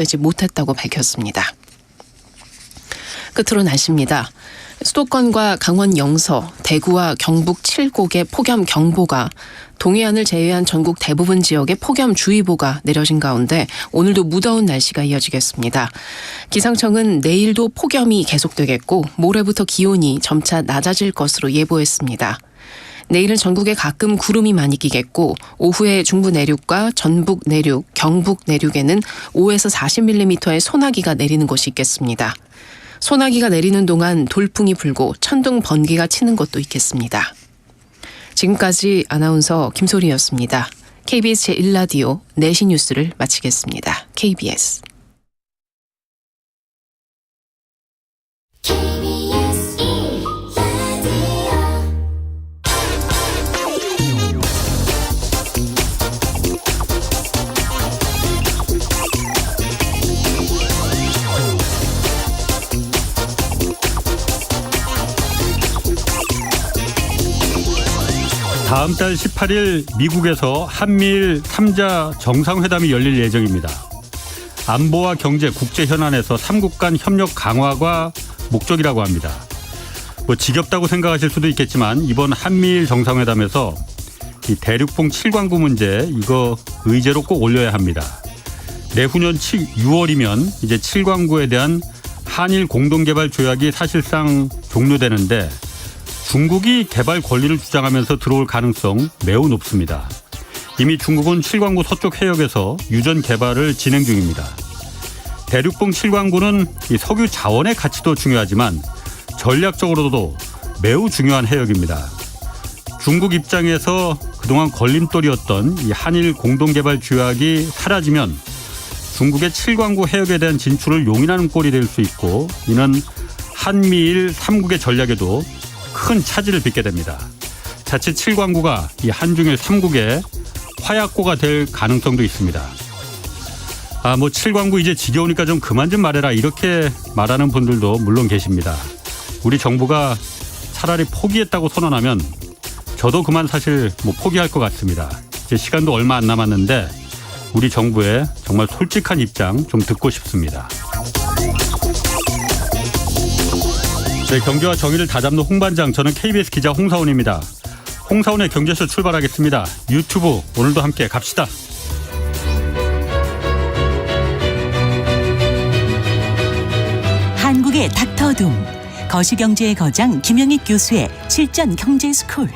되지 못했다고 밝혔습니다. 끝으로 날씨입니다. 수도권과 강원 영서, 대구와 경북 7곳에 폭염 경보가, 동해안을 제외한 전국 대부분 지역에 폭염주의보가 내려진 가운데 오늘도 무더운 날씨가 이어지겠습니다. 기상청은 내일도 폭염이 계속되겠고 모레부터 기온이 점차 낮아질 것으로 예보했습니다. 내일은 전국에 가끔 구름이 많이 끼겠고 오후에 중부 내륙과 전북 내륙, 경북 내륙에는 5에서 40mm의 소나기가 내리는 곳이 있겠습니다. 소나기가 내리는 동안 돌풍이 불고 천둥 번개가 치는 곳도 있겠습니다. 지금까지 아나운서 김소리였습니다. KBS 제1라디오 4시 뉴스를 마치겠습니다. KBS. 다음 달 18일 미국에서 한미일 3자 정상회담이 열릴 예정입니다. 안보와 경제, 국제 현안에서 3국 간 협력 강화가 목적이라고 합니다. 지겹다고 생각하실 수도 있겠지만 이번 한미일 정상회담에서 이 대륙봉 7광구 문제 이거 의제로 꼭 올려야 합니다. 내후년 6월이면 이제 7광구에 대한 한일 공동개발 조약이 사실상 종료되는데 중국이 개발 권리를 주장하면서 들어올 가능성 매우 높습니다. 이미 중국은 7광구 서쪽 해역에서 유전 개발을 진행 중입니다. 대륙봉 7광구는 이 석유 자원의 가치도 중요하지만 전략적으로도 매우 중요한 해역입니다. 중국 입장에서 그동안 걸림돌이었던 이 한일 공동개발 조약이 사라지면 중국의 7광구 해역에 대한 진출을 용인하는 꼴이 될 수 있고 이는 한미일 3국의 전략에도 큰 차질을 빚게 됩니다. 자칫 7광구가 이 한중일 3국의 화약고가 될 가능성도 있습니다. 7광구 이제 지겨우니까 좀 그만 좀 말해라 이렇게 말하는 분들도 물론 계십니다. 우리 정부가 차라리 포기했다고 선언하면 저도 그만 사실 포기할 것 같습니다. 이제 시간도 얼마 안 남았는데 우리 정부의 정말 솔직한 입장 좀 듣고 싶습니다. 네, 경제와 정의를 다잡는 홍반장, 저는 KBS 기자 홍사훈입니다. 홍사훈의 경제쇼 출발하겠습니다. 유튜브 오늘도 함께 갑시다. 한국의 닥터둠, 거시경제의 거장 김영익 교수의 실전 경제스쿨.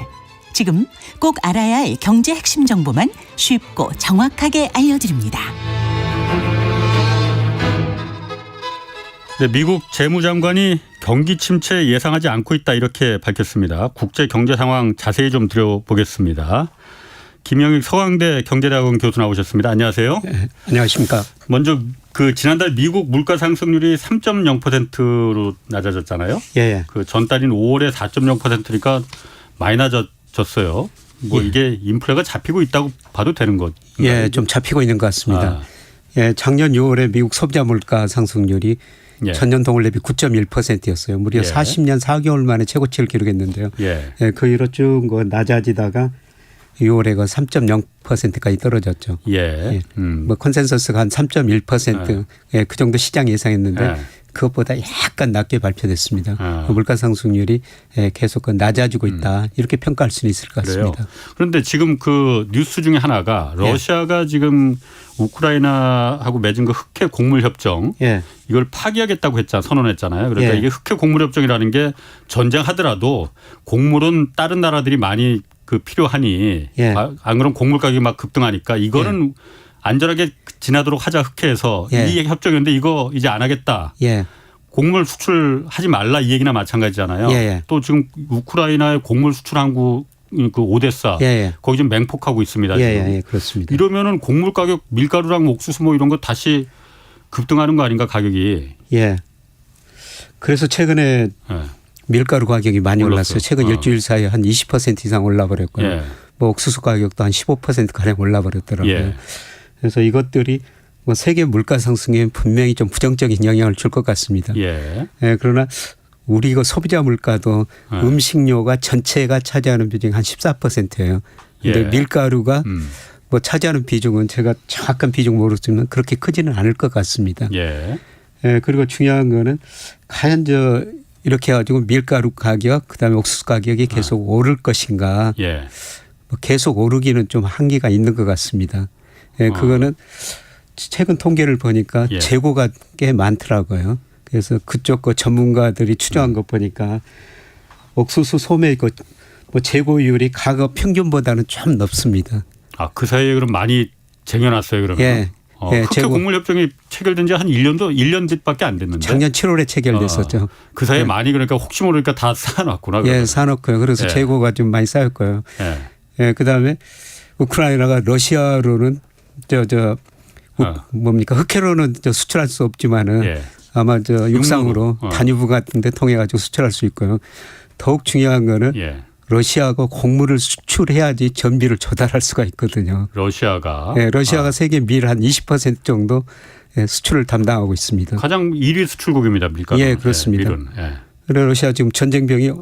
지금 꼭 알아야 할 경제 핵심 정보만 쉽고 정확하게 알려드립니다. 네, 미국 재무장관이 경기 침체 예상하지 않고 있다 이렇게 밝혔습니다. 국제 경제 상황 자세히 좀 들여보겠습니다. 김영익 서강대 경제대학원 교수 나오셨습니다. 안녕하세요. 네, 안녕하십니까. 먼저 지난달 미국 물가 상승률이 3.0%로 낮아졌잖아요. 예. 전달인 5월에 4.0%니까 많이 낮아졌어요. 예. 이게 인플레가 잡히고 있다고 봐도 되는 것. 예, 좀 잡히고 있는 것 같습니다. 예, 작년 6월에 미국 소비자 물가 상승률이 전년 동월 대비 9.1%였어요. 무려 40년 4개월 만에 최고치를 기록했는데요. 그 이후로 쭉 낮아지다가 6월에 3.0%까지 떨어졌죠. 컨센서스가 한 3.1%, 그 정도 시장 예상했는데 그것보다 약간 낮게 발표됐습니다. 물가 상승률이 계속 낮아지고 있다 이렇게 평가할 수는 있을 것 같습니다. 그래요. 그런데 지금 그 뉴스 중에 하나가 러시아가 지금 우크라이나하고 맺은 그 흑해 곡물 협정 이걸 파기하겠다고 선언했잖아요. 그러니까 이게 흑해 곡물 협정이라는 게 전쟁하더라도 곡물은 다른 나라들이 많이 필요하니 안 그러면 곡물 가격이 막 급등하니까 이거는 안전하게 지나도록 하자 흑해에서 이 협정이었는데 이거 이제 안 하겠다. 곡물 수출하지 말라 이 얘기나 마찬가지잖아요. 또 지금 우크라이나의 곡물 수출 항구 그 오데사 거기 좀 맹폭하고 있습니다. 지금. 그렇습니다. 이러면은 곡물 가격 밀가루랑 옥수수 이런 거 다시 급등하는 거 아닌가 가격이. 그래서 최근에 밀가루 가격이 많이 올랐어요. 최근 일주일 사이에 한 20% 이상 올라버렸고요. 옥수수 가격도 한 15% 가량 올라버렸더라고요. 그래서 이것들이 세계 물가 상승에 분명히 좀 부정적인 영향을 줄 것 같습니다. 그러나 우리 이거 소비자 물가도 음식료가 전체가 차지하는 비중이 한 14%예요. 근데 밀가루가 뭐 차지하는 비중은 제가 정확한 비중 모르지만 그렇게 크지는 않을 것 같습니다. 예. 예, 그리고 중요한 거는 과연 이렇게 해가지고 밀가루 가격 그다음에 옥수수 가격이 계속 오를 것인가. 예. 뭐 계속 오르기는 좀 한계가 있는 것 같습니다. 예, 그거는 최근 통계를 보니까 예. 재고가 꽤 많더라고요. 그래서 그쪽 거 전문가들이 추정한 것 보니까 옥수수 소매 뭐 재고율이 가격 평균보다는 좀 높습니다. 아, 그 사이에 그럼 많이 쟁여놨어요, 그러면? 예. 예, 흑해 곡물협정이 체결된 지 한 1년밖에 안 됐는데. 작년 7월에 체결됐었죠. 그 사이에 예. 많이 그러니까 혹시 모르니까 다 쌓아놨구나. 그러면. 예, 사놓고요. 그래서 예. 재고가 좀 많이 쌓였고요. 예. 예, 그다음에 우크라이나가 러시아로는 뭡니까 흑해로는 수출할 수 없지만은 예. 아마 육상으로 육로로. 단유부 같은 데 통해 가지고 수출할 수 있고요. 더욱 중요한 거는 예. 러시아가 곡물을 수출해야지 전비를 조달할 수가 있거든요. 러시아가. 예, 러시아가 세계 밀 한 20% 정도 수출을 담당하고 있습니다. 가장 1위 수출국입니다. 밀가루. 예, 그렇습니다. 밀은. 예. 그래 러시아 지금 전쟁병이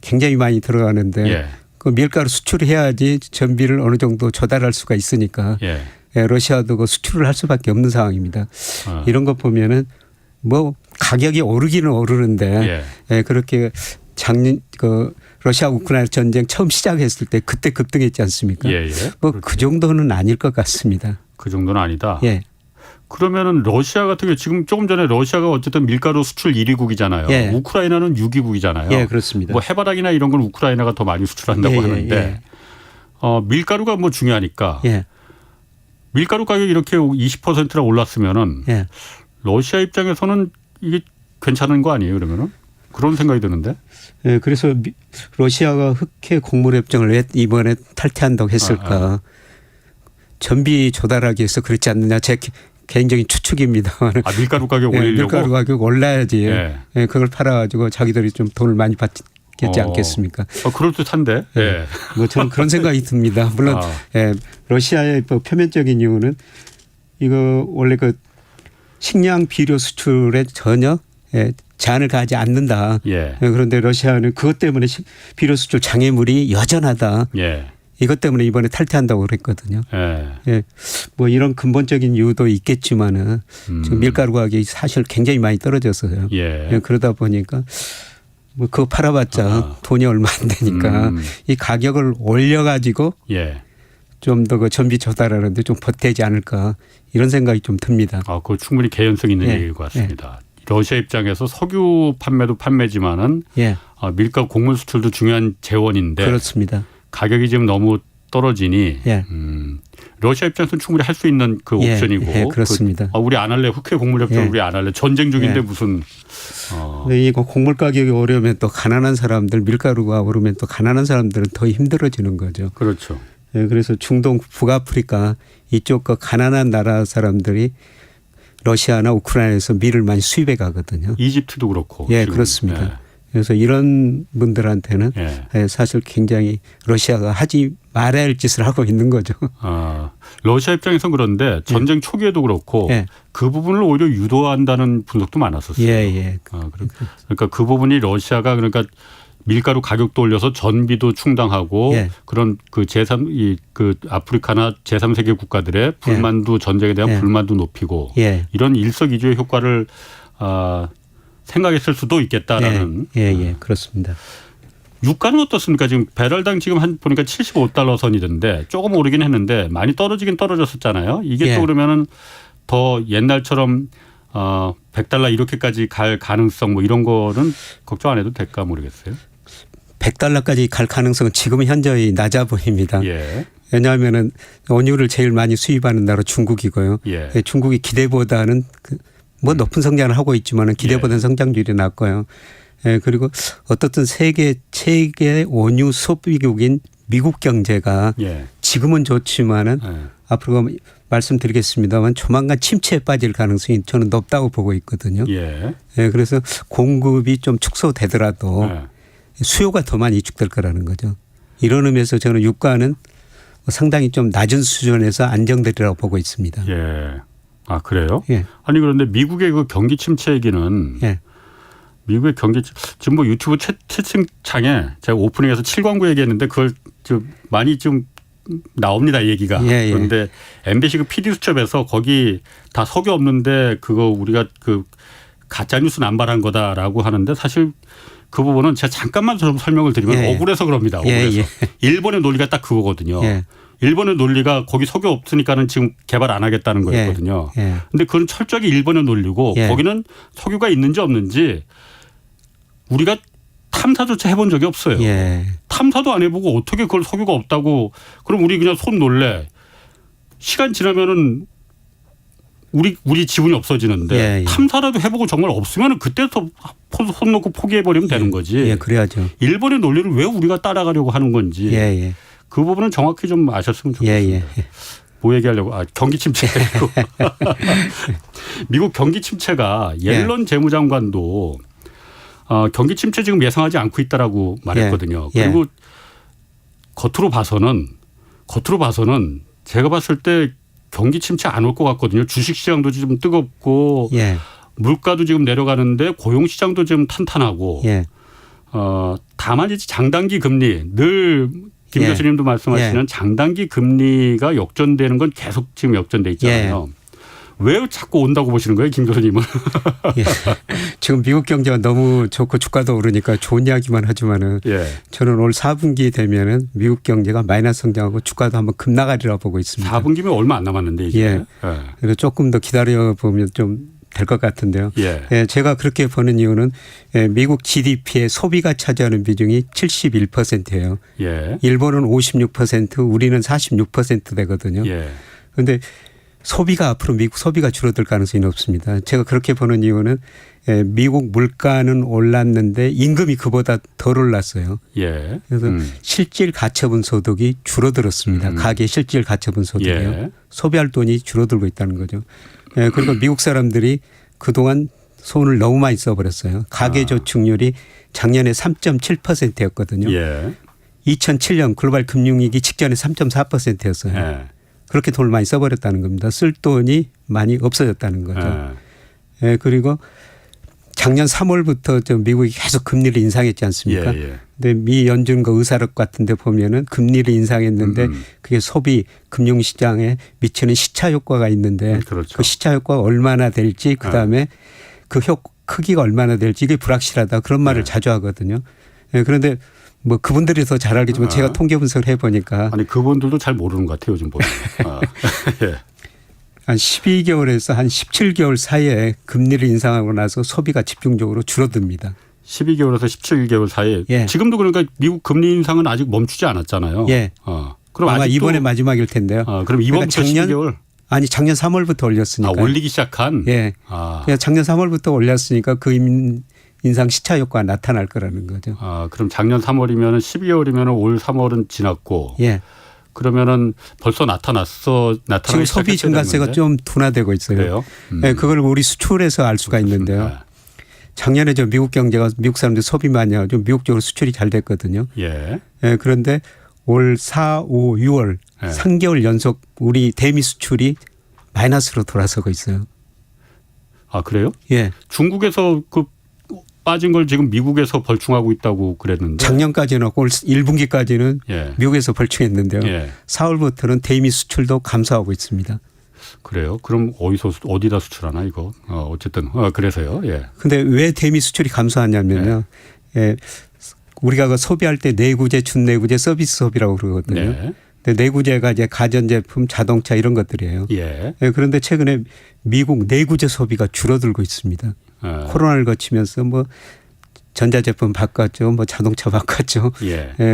굉장히 많이 들어가는데 예. 그 밀가루 수출해야지 전비를 어느 정도 조달할 수가 있으니까 예. 예, 러시아도 그 수출을 할 수밖에 없는 상황입니다. 이런 거 보면은 뭐 가격이 오르기는 오르는데 예, 그렇게 작년 러시아 우크라이나 전쟁 처음 시작했을 때 그때 급등했지 않습니까? 예, 예. 뭐 그 정도는 아닐 것 같습니다. 그 정도는 아니다. 예. 그러면은 러시아 같은 경우 지금 조금 전에 러시아가 어쨌든 밀가루 수출 1위국이잖아요. 예. 우크라이나는 6위국이잖아요. 예, 그렇습니다. 뭐 해바라기나 이런 건 우크라이나가 더 많이 수출한다고 예, 하는데 밀가루가 뭐 중요하니까 예. 밀가루 가격이 이렇게 20%나 올랐으면은 예. 러시아 입장에서는 이게 괜찮은 거 아니에요? 그러면은 그런 생각이 드는데. 예, 그래서 러시아가 흑해 곡물협정을 왜 이번에 탈퇴한다고 했을까? 전비 조달하기 위해서 그렇지 않느냐? 제 개인적인 추측입니다. 아, 밀가루 가격 올리려고. 밀가루 가격 올라야지. 예. 예, 그걸 팔아가지고 자기들이 좀 돈을 많이 받겠지 않겠습니까? 그럴 듯한데. 예. 뭐 저는 그런 생각이 듭니다. 물론 예, 러시아의 표면적인 이유는 이거 원래 그 식량 비료 수출에 전혀 제한을 가하지 않는다. 예. 그런데 러시아는 그것 때문에 비료 수출 장애물이 여전하다. 예. 이것 때문에 이번에 탈퇴한다고 그랬거든요. 예. 예. 뭐 이런 근본적인 이유도 있겠지만은 지금 밀가루 가격이 사실 굉장히 많이 떨어졌어요. 예. 예. 그러다 보니까 뭐 그거 팔아봤자 돈이 얼마 안 되니까 이 가격을 올려가지고 예. 좀 더 그 전비 조달하는데 좀 보태지 않을까 이런 생각이 좀 듭니다. 아, 그거 충분히 개연성 있는 예. 얘기인 것 같습니다. 러시아 입장에서 석유 판매도 판매지만은 예. 밀가루 곡물 수출도 중요한 재원인데 그렇습니다. 가격이 지금 너무 떨어지니 예. 러시아 입장에서는 충분히 할 수 있는 그 예. 옵션이고 예, 그렇습니다. 우리 안 할래 흑해 곡물협정 예. 우리 안 할래 전쟁 중인데 예. 무슨 근데 이거 곡물 가격이 오르면 또 가난한 사람들 밀가루가 오르면 또 가난한 사람들은 더 힘들어지는 거죠. 그렇죠. 예, 그래서 중동 북아프리카 이쪽 그 가난한 나라 사람들이 러시아나 우크라이나에서 밀을 많이 수입해 가거든요. 이집트도 그렇고. 예, 지금. 그렇습니다. 예. 그래서 이런 분들한테는 예. 사실 굉장히 러시아가 하지 말아야 할 짓을 하고 있는 거죠. 러시아 입장에서는 그런데 전쟁 초기에도 그렇고 예. 그 부분을 오히려 유도한다는 분석도 많았었어요. 예. 그러니까 그 부분이 러시아가 그러니까 밀가루 가격도 올려서 전비도 충당하고 예. 그런 그 그 아프리카나 제3세계 국가들의 불만도 전쟁에 대한 예. 불만도 높이고 예. 이런 일석이조의 효과를 생각했을 수도 있겠다라는. 예, 그렇습니다. 유가는 어떻습니까? 지금 배럴당 지금 보니까 75달러 선이던데 조금 오르긴 했는데 많이 떨어지긴 떨어졌었잖아요. 이게 예. 또 그러면은 더 옛날처럼 100달러 이렇게까지 갈 가능성 뭐 이런 거는 걱정 안 해도 될까 모르겠어요. 100달러까지 갈 가능성은 지금 현저히 낮아 보입니다. 예. 왜냐하면은 원유를 제일 많이 수입하는 나라 중국이고요. 예. 중국이 기대보다는 뭐 높은 성장을 하고 있지만은 기대보다는 성장률이 낮고요. 그리고 어떻든 세계 최대 원유 소비국인 미국 경제가 예. 지금은 좋지만은 예. 앞으로 말씀드리겠습니다만 조만간 침체에 빠질 가능성이 저는 높다고 보고 있거든요. 예. 그래서 공급이 좀 축소되더라도 예. 수요가 더 많이 위축될 거라는 거죠. 이런 의미에서 저는 유가는 상당히 좀 낮은 수준에서 안정되리라고 보고 있습니다. 예. 아, 그래요? 예. 아니 그런데 미국의 그 경기 침체 얘기는 예. 미국의 경기 지금 뭐 유튜브 채팅창에 제가 오프닝에서 7광구 얘기했는데 그걸 좀 많이 좀 나옵니다, 얘기가. 예, 예. 그런데 MBC 그 PD 수첩에서 거기 다 석유 없는데 그거 우리가 그 가짜뉴스 남발한 거다라고 하는데 사실 그 부분은 제가 잠깐만 좀 설명을 드리면 예, 예. 억울해서 그럽니다. 억울해서. 예, 예. 일본의 논리가 딱 그거거든요. 예. 일본의 논리가 거기 석유 없으니까는 지금 개발 안 하겠다는 거였거든요. 예. 근데 그건 철저하게 일본의 논리고 예. 거기는 석유가 있는지 없는지 우리가 탐사조차 해본 적이 없어요. 예. 탐사도 안 해보고 어떻게 그걸 석유가 없다고 그럼 우리 그냥 손 놀래. 시간 지나면은 우리 지분이 없어지는데 예, 예. 탐사라도 해보고 정말 없으면 그때부터 손 놓고 포기해버리면 되는 거지. 예, 그래야죠. 일본의 논리를 왜 우리가 따라가려고 하는 건지 예, 예. 그 부분은 정확히 좀 아셨으면 예, 좋겠습니다. 예. 뭐 얘기하려고? 경기 침체고. 미국 경기 침체가 옐런 재무장관도 경기 침체 지금 예상하지 않고 있다라고 말했거든요. 예. 그리고 겉으로 봐서는 제가 봤을 때 경기 침체 안 올 것 같거든요. 주식시장도 지금 뜨겁고 예. 물가도 지금 내려가는데 고용시장도 지금 탄탄하고 예. 다만 이제 장단기 금리 늘 김 예. 교수님도 말씀하시는 장단기 금리가 역전되는 건 계속 지금 역전돼 있잖아요. 왜 자꾸 온다고 보시는 거예요, 김 교수님은? 예. 지금 미국 경제가 너무 좋고 주가도 오르니까 좋은 이야기만 하지만은 예. 저는 올 4분기 되면은 미국 경제가 마이너스 성장하고 주가도 한번 급나가리라 보고 있습니다. 4분기면 얼마 안 남았는데 이제. 예. 그래서 조금 더 기다려 보면 좀 될 것 같은데요. 예. 예, 제가 그렇게 보는 이유는 미국 GDP의 소비가 차지하는 비중이 71%예요. 예. 일본은 56%, 우리는 46% 되거든요. 예. 그런데 소비가 앞으로 미국 소비가 줄어들 가능성이 높습니다. 제가 그렇게 보는 이유는 미국 물가는 올랐는데 임금이 그보다 덜 올랐어요. 예. 그래서 실질 가처분 소득이 줄어들었습니다. 가계 실질 가처분 소득이요. 예. 소비할 돈이 줄어들고 있다는 거죠. 그리고 미국 사람들이 그동안 손을 너무 많이 써버렸어요. 가계 저축률이 작년에 3.7%였거든요. 예. 2007년 글로벌 금융위기 직전에 3.4%였어요. 예. 그렇게 돈을 많이 써버렸다는 겁니다. 쓸 돈이 많이 없어졌다는 거죠. 예. 그리고 작년 3월부터 저 미국이 계속 금리를 인상했지 않습니까? 예. 근데 미 연준과 의사록 같은 데 보면은 금리를 인상했는데 그게 소비 금융시장에 미치는 시차 효과가 있는데 그렇죠. 그 시차 효과가 얼마나 될지 그다음에 그 크기가 얼마나 될지 이게 불확실하다 그런 말을 자주 하거든요. 그런데 뭐 그분들이 더 잘 알겠지만 제가 통계 분석을 해보니까 아니 그분들도 잘 모르는 것 같아요. 요즘 보면. 예. 한 12개월에서 한 17개월 사이에 금리를 인상하고 나서 소비가 집중적으로 줄어듭니다. 12개월에서 17개월 사이에 예. 지금도 그러니까 미국 금리 인상은 아직 멈추지 않았잖아요. 예. 그럼 아마 아직도 이번에 마지막일 텐데요. 그럼 이번부터 그러니까 12개월? 아니 작년 3월부터 올렸으니까. 올리기 시작한? 예. 그러니까 작년 3월부터 올렸으니까 그 인상 시차 효과가 나타날 거라는 거죠. 그럼 작년 3월이면 12개월이면 올 3월은 지났고. 예. 그러면은 벌써 나타나기 지금 소비 증가세가 좀 둔화되고 있어요. 그래요? 네, 그걸 우리 수출에서 알 수가 있는데요. 작년에 저 미국 경제가 미국 사람들 소비 많이 하고 좀 미국 쪽으로 수출이 잘 됐거든요. 예. 그런데 올 4, 5, 6월 3개월 연속 우리 대미 수출이 마이너스로 돌아서고 있어요. 아 그래요? 예. 중국에서 그 빠진 걸 지금 미국에서 벌충하고 있다고 그랬는데. 작년까지는 올 1분기까지는 미국에서 벌충했는데요. 4월부터는 대미 수출도 감소하고 있습니다. 그래요? 그럼 어디다 수출하나 이거? 어쨌든 그래서요. 예. 근데 왜 대미 수출이 감소하냐면요. 우리가 그 소비할 때 내구재, 준내구재, 서비스 소비라고 그러거든요. 근데 내구재가 이제 가전제품, 자동차 이런 것들이에요. 그런데 최근에 미국 내구재 소비가 줄어들고 있습니다. 코로나를 거치면서 뭐 전자제품 바꿨죠. 뭐 자동차 바꿨죠.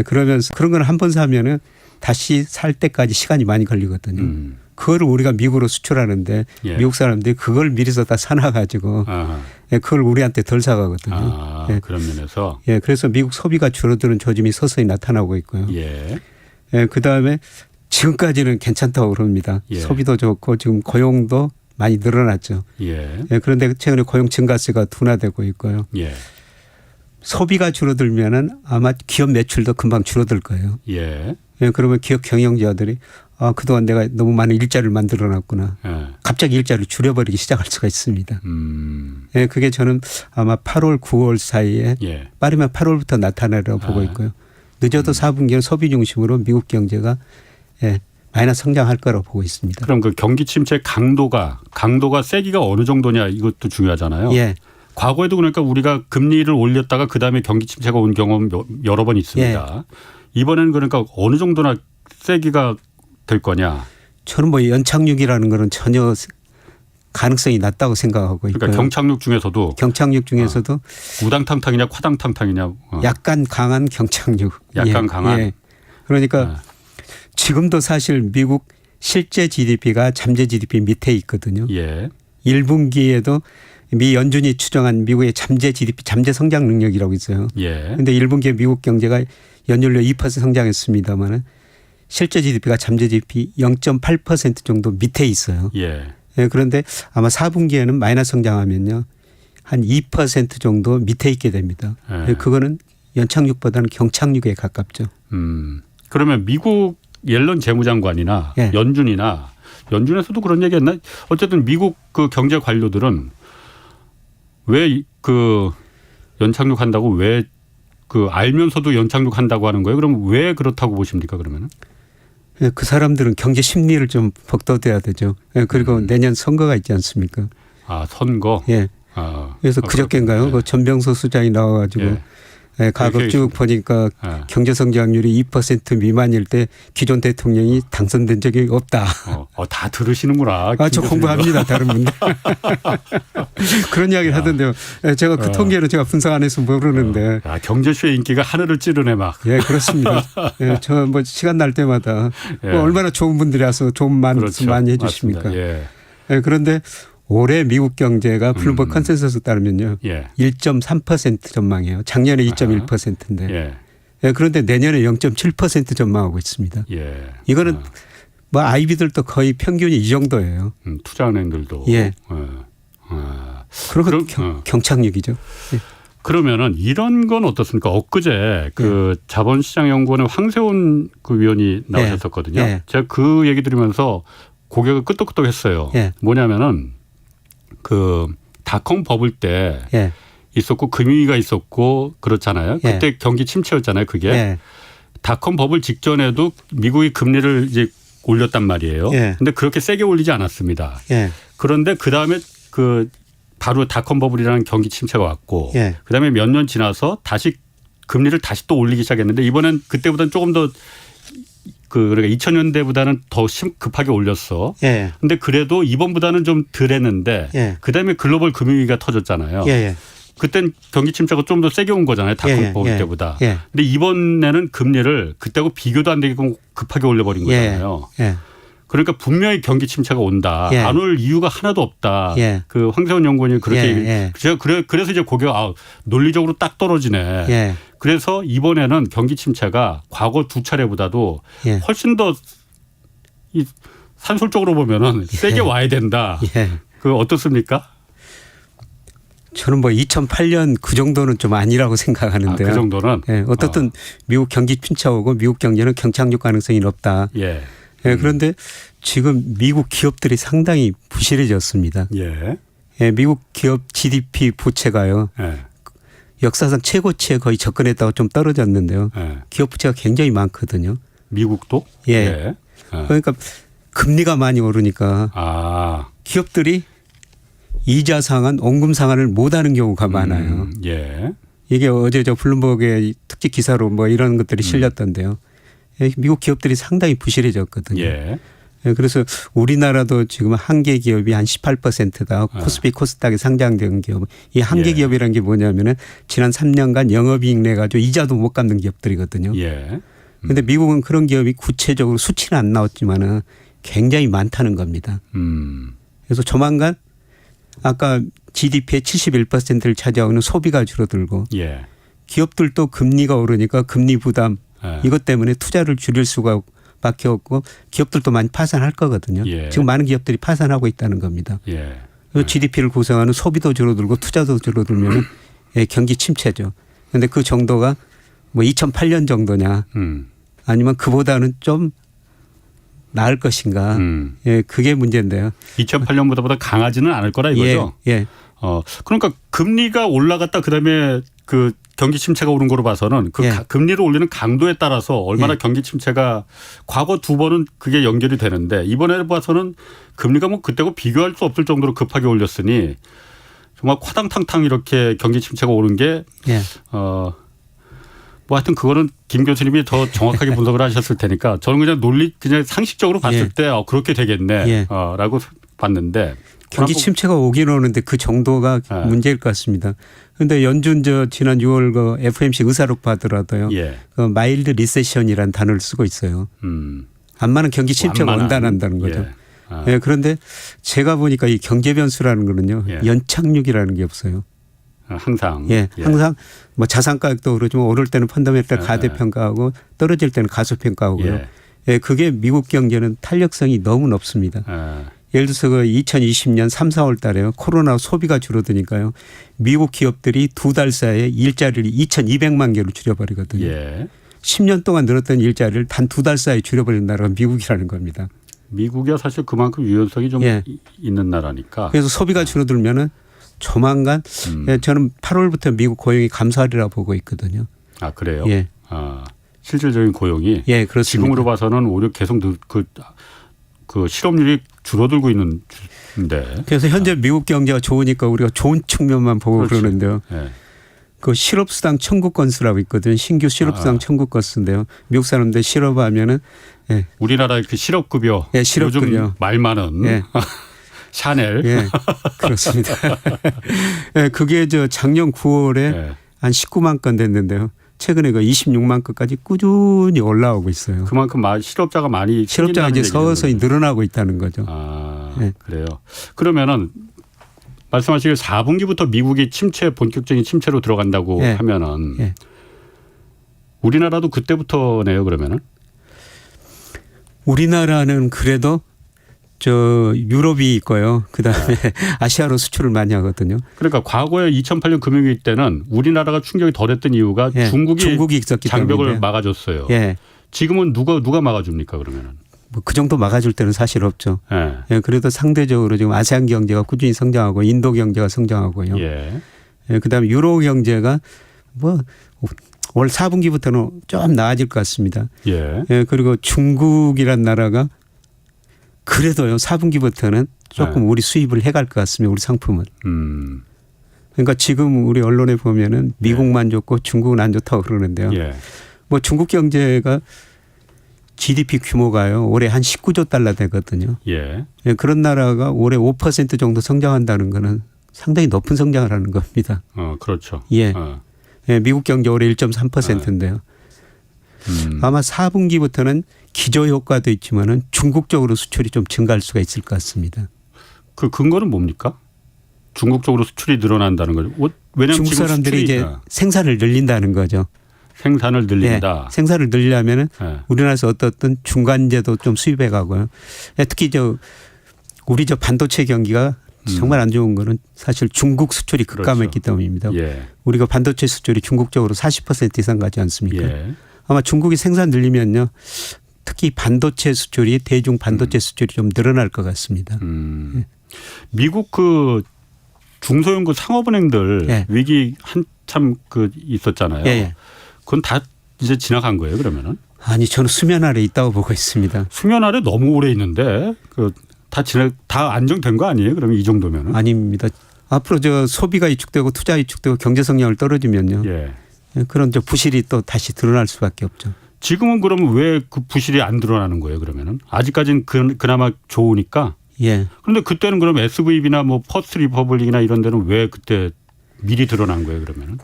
그러면서 그런 건 한 번 사면은 다시 살 때까지 시간이 많이 걸리거든요. 그거를 우리가 미국으로 수출하는데 미국 사람들이 그걸 미리서 다 사놔가지고 그걸 우리한테 덜 사가거든요. 그런 면에서. 그래서 미국 소비가 줄어드는 조짐이 서서히 나타나고 있고요. 그다음에 지금까지는 괜찮다고 그럽니다. 소비도 좋고 지금 고용도 많이 늘어났죠. 그런데 최근에 고용 증가세가 둔화되고 있고요. 소비가 줄어들면은 아마 기업 매출도 금방 줄어들 거예요. 그러면 기업 경영자들이 그동안 내가 너무 많은 일자리를 만들어놨구나. 갑자기 일자리를 줄여버리기 시작할 수가 있습니다. 그게 저는 아마 8월, 9월 사이에 빠르면 8월부터 나타나리라고 보고 있고요. 늦어도 4분기는 소비 중심으로 미국 경제가 예, 마이너스 성장할 거라고 보고 있습니다. 그럼 그 경기 침체 강도가 세기가 어느 정도냐 이것도 중요하잖아요. 예. 과거에도 그러니까 우리가 금리를 올렸다가 그다음에 경기 침체가 온 경험 여러 번 있습니다. 예. 이번에는 그러니까 어느 정도나 세기가 될 거냐. 저는 뭐 연착륙이라는 거는 전혀 가능성이 낮다고 생각하고 있고요. 그러니까 경착륙 중에서도 우당탕탕이냐 과당탕탕이냐. 약간 강한 경착륙. 약간 예. 강한. 예. 그러니까 지금도 사실 미국 실제 GDP가 잠재 GDP 밑에 있거든요. 예. 1분기에도 미 연준이 추정한 미국의 잠재 GDP, 잠재 성장 능력이라고 있어요. 그런데 예. 1분기에 미국 경제가 연율로 2% 성장했습니다마는 실제 GDP가 잠재 GDP 0.8% 정도 밑에 있어요. 예. 예, 그런데 아마 4분기에는 마이너스 성장하면요. 한 2% 정도 밑에 있게 됩니다. 예. 그거는 연착륙보다는 경착륙에 가깝죠. 그러면 미국 옐런 재무장관이나 예. 연준에서도 그런 얘기 했나? 어쨌든 미국 그 경제 관료들은 왜 그 연착륙한다고 왜 그 알면서도 연착륙한다고 하는 거예요? 그럼 왜 그렇다고 보십니까 그러면은? 예, 그 사람들은 경제 심리를 좀 벅돋아야 되죠. 예, 그리고 내년 선거가 있지 않습니까? 아 선거. 예. 그래서 그저께인가요? 예. 그 전병서 수장이 나와가지고 예. 예, 가급 쭉 보니까 경제 성장률이 2% 미만일 때 기존 대통령이 당선된 적이 없다. 다 들으시는구나. 저 공부합니다. 다른 분들. 그런 이야기를 하던데요. 예, 제가 그 통계는 제가 분석 안 해서 모르는데. 경제쇼의 인기가 하늘을 찌르네 막. 예, 그렇습니다. 예, 저 뭐 시간 날 때마다 예. 뭐 얼마나 좋은 분들이라서 좋은 말씀 많이 해 주십니까. 예. 예, 그런데 올해 미국 경제가 블룸버그 컨센서스 따르면요. 예. 1.3% 전망이에요. 작년에 2.1%인데. 예. 예, 그런데 내년에 0.7% 전망하고 있습니다. 예. 이거는 뭐 아이비들도 거의 평균이 이 정도예요. 투자은행들도. 예. 그리고 경착륙이죠. 예. 그러면은 이런 건 어떻습니까? 엊그제 그 자본시장연구원의 황세훈 그 위원이 나오셨었거든요. 예. 제가 그 얘기 들으면서 고개가 끄덕끄덕했어요. 예. 뭐냐면은 그 닷컴 버블 때 예. 있었고 금융위기가 있었고 그렇잖아요. 예. 그때 경기 침체였잖아요. 그게 예. 닷컴 버블 직전에도 미국이 금리를 이제 올렸단 말이에요. 예. 근데 그렇게 세게 올리지 않았습니다. 예. 그런데 그 다음에 그 바로 닷컴 버블이라는 경기 침체가 왔고 예. 그 다음에 몇 년 지나서 다시 금리를 다시 또 올리기 시작했는데 이번엔 그때보다는 조금 더 그러니까 2000년대보다는 더 급하게 올렸어. 예. 근데 그래도 이번보다는 좀 덜 했는데 예. 그다음에 글로벌 금융위기가 터졌잖아요. 예. 그땐 경기 침체가 좀 더 세게 온 거잖아요. 닷컴 버블 때보다. 근데 이번에는 금리를 그때하고 비교도 안 되게끔 급하게 올려버린 거잖아요. 그러니까 분명히 경기 침체가 온다. 안 올 이유가 하나도 없다. 그 황세훈 연구원이 그렇게 제가 그래서 이제 고개가 논리적으로 딱 떨어지네. 그래서 이번에는 경기 침체가 과거 두 차례보다도 훨씬 더 산술적으로 보면은 세게 와야 된다. 그 어떻습니까? 저는 뭐 2008년 그 정도는 좀 아니라고 생각하는데요. 그 정도는? 어떻든 미국 경기 침체 오고 미국 경제는 경착륙 가능성이 높다. 그런데 지금 미국 기업들이 상당히 부실해졌습니다. 미국 기업 GDP 부채가요. 역사상 최고치에 거의 접근했다고 좀 떨어졌는데요. 기업 부채가 굉장히 많거든요. 미국도? 그러니까 금리가 많이 오르니까 기업들이 이자 상환, 원금 상환을 못하는 경우가 많아요. 이게 어제 저 블룸버그의 특집 기사로 뭐 이런 것들이 실렸던데요. 미국 기업들이 상당히 부실해졌거든요. 그래서 우리나라도 지금 한계 기업이 한 18%다. 코스피 코스닥에 상장된 기업. 이 한계 기업이라는 게 뭐냐면은 지난 3년간 영업이익 내 가지고 이자도 못 갚는 기업들이거든요. 그런데 미국은 그런 기업이 구체적으로 수치는 안 나왔지만은 굉장히 많다는 겁니다. 그래서 조만간 아까 GDP의 71%를 차지하고 소비가 줄어들고 기업들도 금리가 오르니까 금리 부담 이것 때문에 투자를 줄일 수가 밖에 없고 기업들도 많이 파산할 거거든요. 지금 많은 기업들이 파산하고 있다는 겁니다. GDP를 구성하는 소비도 줄어들고 투자도 줄어들면 경기 침체죠. 그런데 그 정도가 뭐 2008년 정도냐 아니면 그보다는 좀 나을 것인가. 그게 문제인데요. 2008년보다 강하지는 않을 거라 이거죠. 그러니까 금리가 올라갔다 그다음에 그 경기 침체가 오는 거로 봐서는 그 예. 금리를 올리는 강도에 따라서 얼마나 예. 경기 침체가 과거 2번은 그게 연결이 되는데 이번에 봐서는 금리가 뭐 그때고 비교할 수 없을 정도로 급하게 올렸으니 정말 화당탕탕 이렇게 경기 침체가 오는 게 예. 뭐 하여튼 그거는 김 교수님이 더 정확하게 분석을 하셨을 테니까 저는 그냥 상식적으로 봤을 예. 때 그렇게 되겠네 예. 라고 봤는데 경기 침체가 오긴 오는데 그 정도가 예. 문제일 것 같습니다. 그런데 연준 지난 6월 그 FOMC 의사록 받더라도요. 예. 그 마일드 리세션이라는 단어를 쓰고 있어요. 안마는 경기 침체가 원단한다는 거죠. 예. 예, 그런데 제가 보니까 이 경제 변수라는 거는요. 예. 연착륙이라는 게 없어요. 항상. 예, 항상 뭐 자산 가격도 그러지만 오를 때는 펀더멘탈 가대평가하고 떨어질 때는 가소평가하고요. 예. 예, 그게 미국 경제는 탄력성이 너무 높습니다. 예를 들어서 그 2020년 3, 4월 달에요. 코로나 소비가 줄어드니까요. 미국 기업들이 2달 사이에 일자리를 2,200만 개로 줄여버리거든요. 예. 10년 동안 늘었던 일자리를 단 2달 사이에 줄여버린 나라가 미국이라는 겁니다. 미국이 사실 그만큼 유연성이 좀 예. 있는 나라니까. 그래서 소비가 줄어들면은 조만간 예, 저는 8월부터 미국 고용이 감소하리라 보고 있거든요. 아 그래요? 예. 실질적인 고용이 예, 그렇습니다. 지금으로 봐서는 오히려 계속 그 실업률이 줄어들고 있는데. 그래서 현재 미국 경제가 좋으니까 우리가 좋은 측면만 보고 그렇지. 그러는데요. 예. 그 실업수당 청구 건수라고 있거든요. 신규 실업수당 청구 건수인데요. 미국 사람들 실업하면은 예. 우리나라의 그 실업급여. 예, 실업급여. 요즘 말 많은 예. 샤넬. 예, 그렇습니다. 예, 그게 저 작년 9월에 예. 한 19만 건 됐는데요. 최근에 그 26만 건까지 꾸준히 올라오고 있어요. 그만큼 실업자가 많이 실업자가 이제 서서히 늘어나고 있다는 거죠. 예. 그래요. 그러면은 말씀하시길 4분기부터 미국이 본격적인 침체로 들어간다고 예. 하면은 예. 우리나라도 그때부터네요. 그러면은 우리나라는 그래도 저 유럽이 있고요. 그다음에 아시아로 수출을 많이 하거든요. 그러니까 과거에 2008년 금융위기 때는 우리나라가 충격이 덜했던 이유가 예. 중국이 있었기 장벽을 때문에. 막아줬어요. 예. 지금은 누가 막아줍니까 그러면은? 뭐 그 정도 막아줄 때는 사실 없죠. 예. 예, 그래도 상대적으로 지금 아세안 경제가 꾸준히 성장하고 인도 경제가 성장하고요. 예. 예, 그다음에 유로 경제가 뭐 올 4분기부터는 좀 나아질 것 같습니다. 예. 예, 그리고 중국이란 나라가 그래도요 4분기부터는 조금 우리 수입을 해갈 것 같습니다. 우리 상품은. 그러니까 지금 우리 언론에 보면은 미국만 좋고 중국은 안 좋다고 그러는데요. 예. 뭐 중국 경제가 GDP 규모가요 올해 한 19조 달러 되거든요. 예. 예, 그런 나라가 올해 5% 정도 성장한다는 거는 상당히 높은 성장을 하는 겁니다. 그렇죠. 예. 예, 미국 경제 올해 1.3%인데요. 아마 4분기부터는 기저 효과도 있지만은 중국 쪽으로 수출이 좀 증가할 수가 있을 것 같습니다. 그 근거는 뭡니까? 중국 쪽으로 수출이 늘어난다는 거죠. 왜냐하면 중국 지금 사람들이 이제 생산을 늘린다는 거죠. 생산을 늘린다. 예, 생산을 늘리려면은 예. 우리나라에서 어떤 중간재도 좀 수입해 가고요. 예, 특히 우리 반도체 경기가 정말 안 좋은 거는 사실 중국 수출이 급감했기 때문입니다. 예. 우리가 반도체 수출이 중국 쪽으로 40% 이상 가지 않습니까? 예. 아마 중국이 생산 늘리면요. 특히 반도체 수출이 대중 반도체 수출이 좀 늘어날 것 같습니다. 미국 그 중소형 그 상업은행들 예. 위기 한참 있었잖아요. 예. 그건 다 이제 지나간 거예요, 그러면은? 아니 저는 수면 아래 있다고 보고 있습니다. 수면 아래 너무 오래 있는데 다 안정된 거 아니에요? 그러면 이 정도면은? 아닙니다. 앞으로 저 소비가 위축되고 투자 위축되고 경제 성장을 떨어지면요. 예. 그런 저 부실이 또 다시 드러날 수밖에 없죠. 지금은 그러면 왜 그 부실이 안 드러나는 거예요, 그러면은? 아직까지는 그나마 좋으니까. 예. 그런데 그때는 그럼 SVB나 뭐 퍼스트 리퍼블릭이나 이런 데는 왜 그때 미리 드러난 거예요, 그러면은?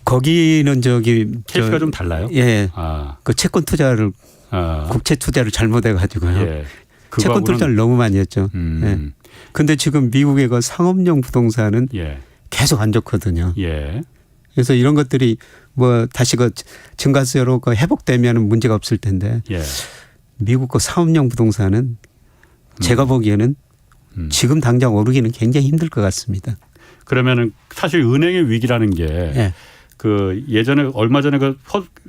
거기는 케이스가 좀 달라요? 예. 아. 그 채권 투자를 국채 투자를 잘못해 가지고요. 예. 채권 투자를 너무 많이 했죠. 예. 근데 지금 미국의 그 상업용 부동산은 예. 계속 안 좋거든요. 예. 그래서 이런 것들이 뭐 다시 증가세로 회복되면 문제가 없을 텐데 예. 미국 그 상업용 부동산은 제가 보기에는 지금 당장 오르기는 굉장히 힘들 것 같습니다. 그러면은 사실 은행의 위기라는 게 예. 예전에 얼마 전에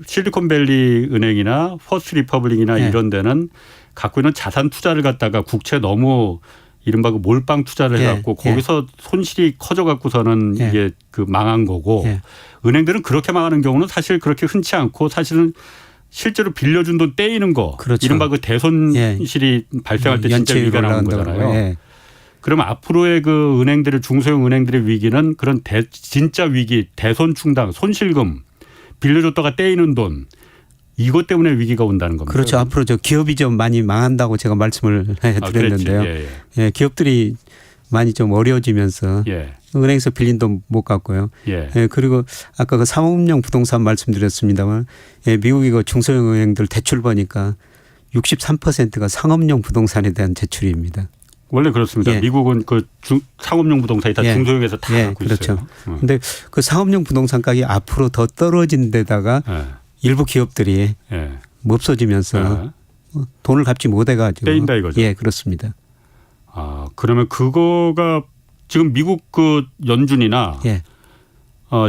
실리콘밸리 은행이나 퍼스트 리퍼블릭이나 예. 이런 데는 갖고 있는 자산 투자를 갖다가 국채 너무 이른바 그 몰빵 투자를 예. 해갖고 거기서 손실이 커져갖고서는 예. 이게 그 망한 거고 예. 은행들은 그렇게 망하는 경우는 사실 그렇게 흔치 않고 사실은 실제로 빌려준 돈 떼이는 거 그렇죠. 이른바 그 대손실이 발생할 때 진짜 연체율 위기가 나는 올라간다고. 거잖아요. 예. 그럼 앞으로의 그 은행들의 중소형 은행들의 위기는 그런 진짜 위기, 대손 충당, 손실금, 빌려줬다가 떼이는 돈 이것 때문에 위기가 온다는 겁니다. 그렇죠. 앞으로 저 기업이 좀 많이 망한다고 제가 말씀을 드렸는데요. 예, 예, 기업들이 많이 좀 어려워지면서 예. 은행에서 빌린 돈 못 갚고요. 예. 예, 그리고 아까 그 상업용 부동산 말씀드렸습니다만 예, 미국이 그 중소형 은행들 대출 보니까 63%가 상업용 부동산에 대한 대출입니다. 원래 그렇습니다. 예. 미국은 그 상업용 부동산이 다 예. 중소형에서 다 예, 갖고 그렇죠. 있어요. 그런데 그 상업용 부동산 가격이 앞으로 더 떨어진 데다가 예. 일부 기업들이 예. 없어지면서 예. 돈을 갚지 못해가지고 떼인다 이거죠. 예, 그렇습니다. 아 그러면 그거가 지금 미국 그 연준이나 예,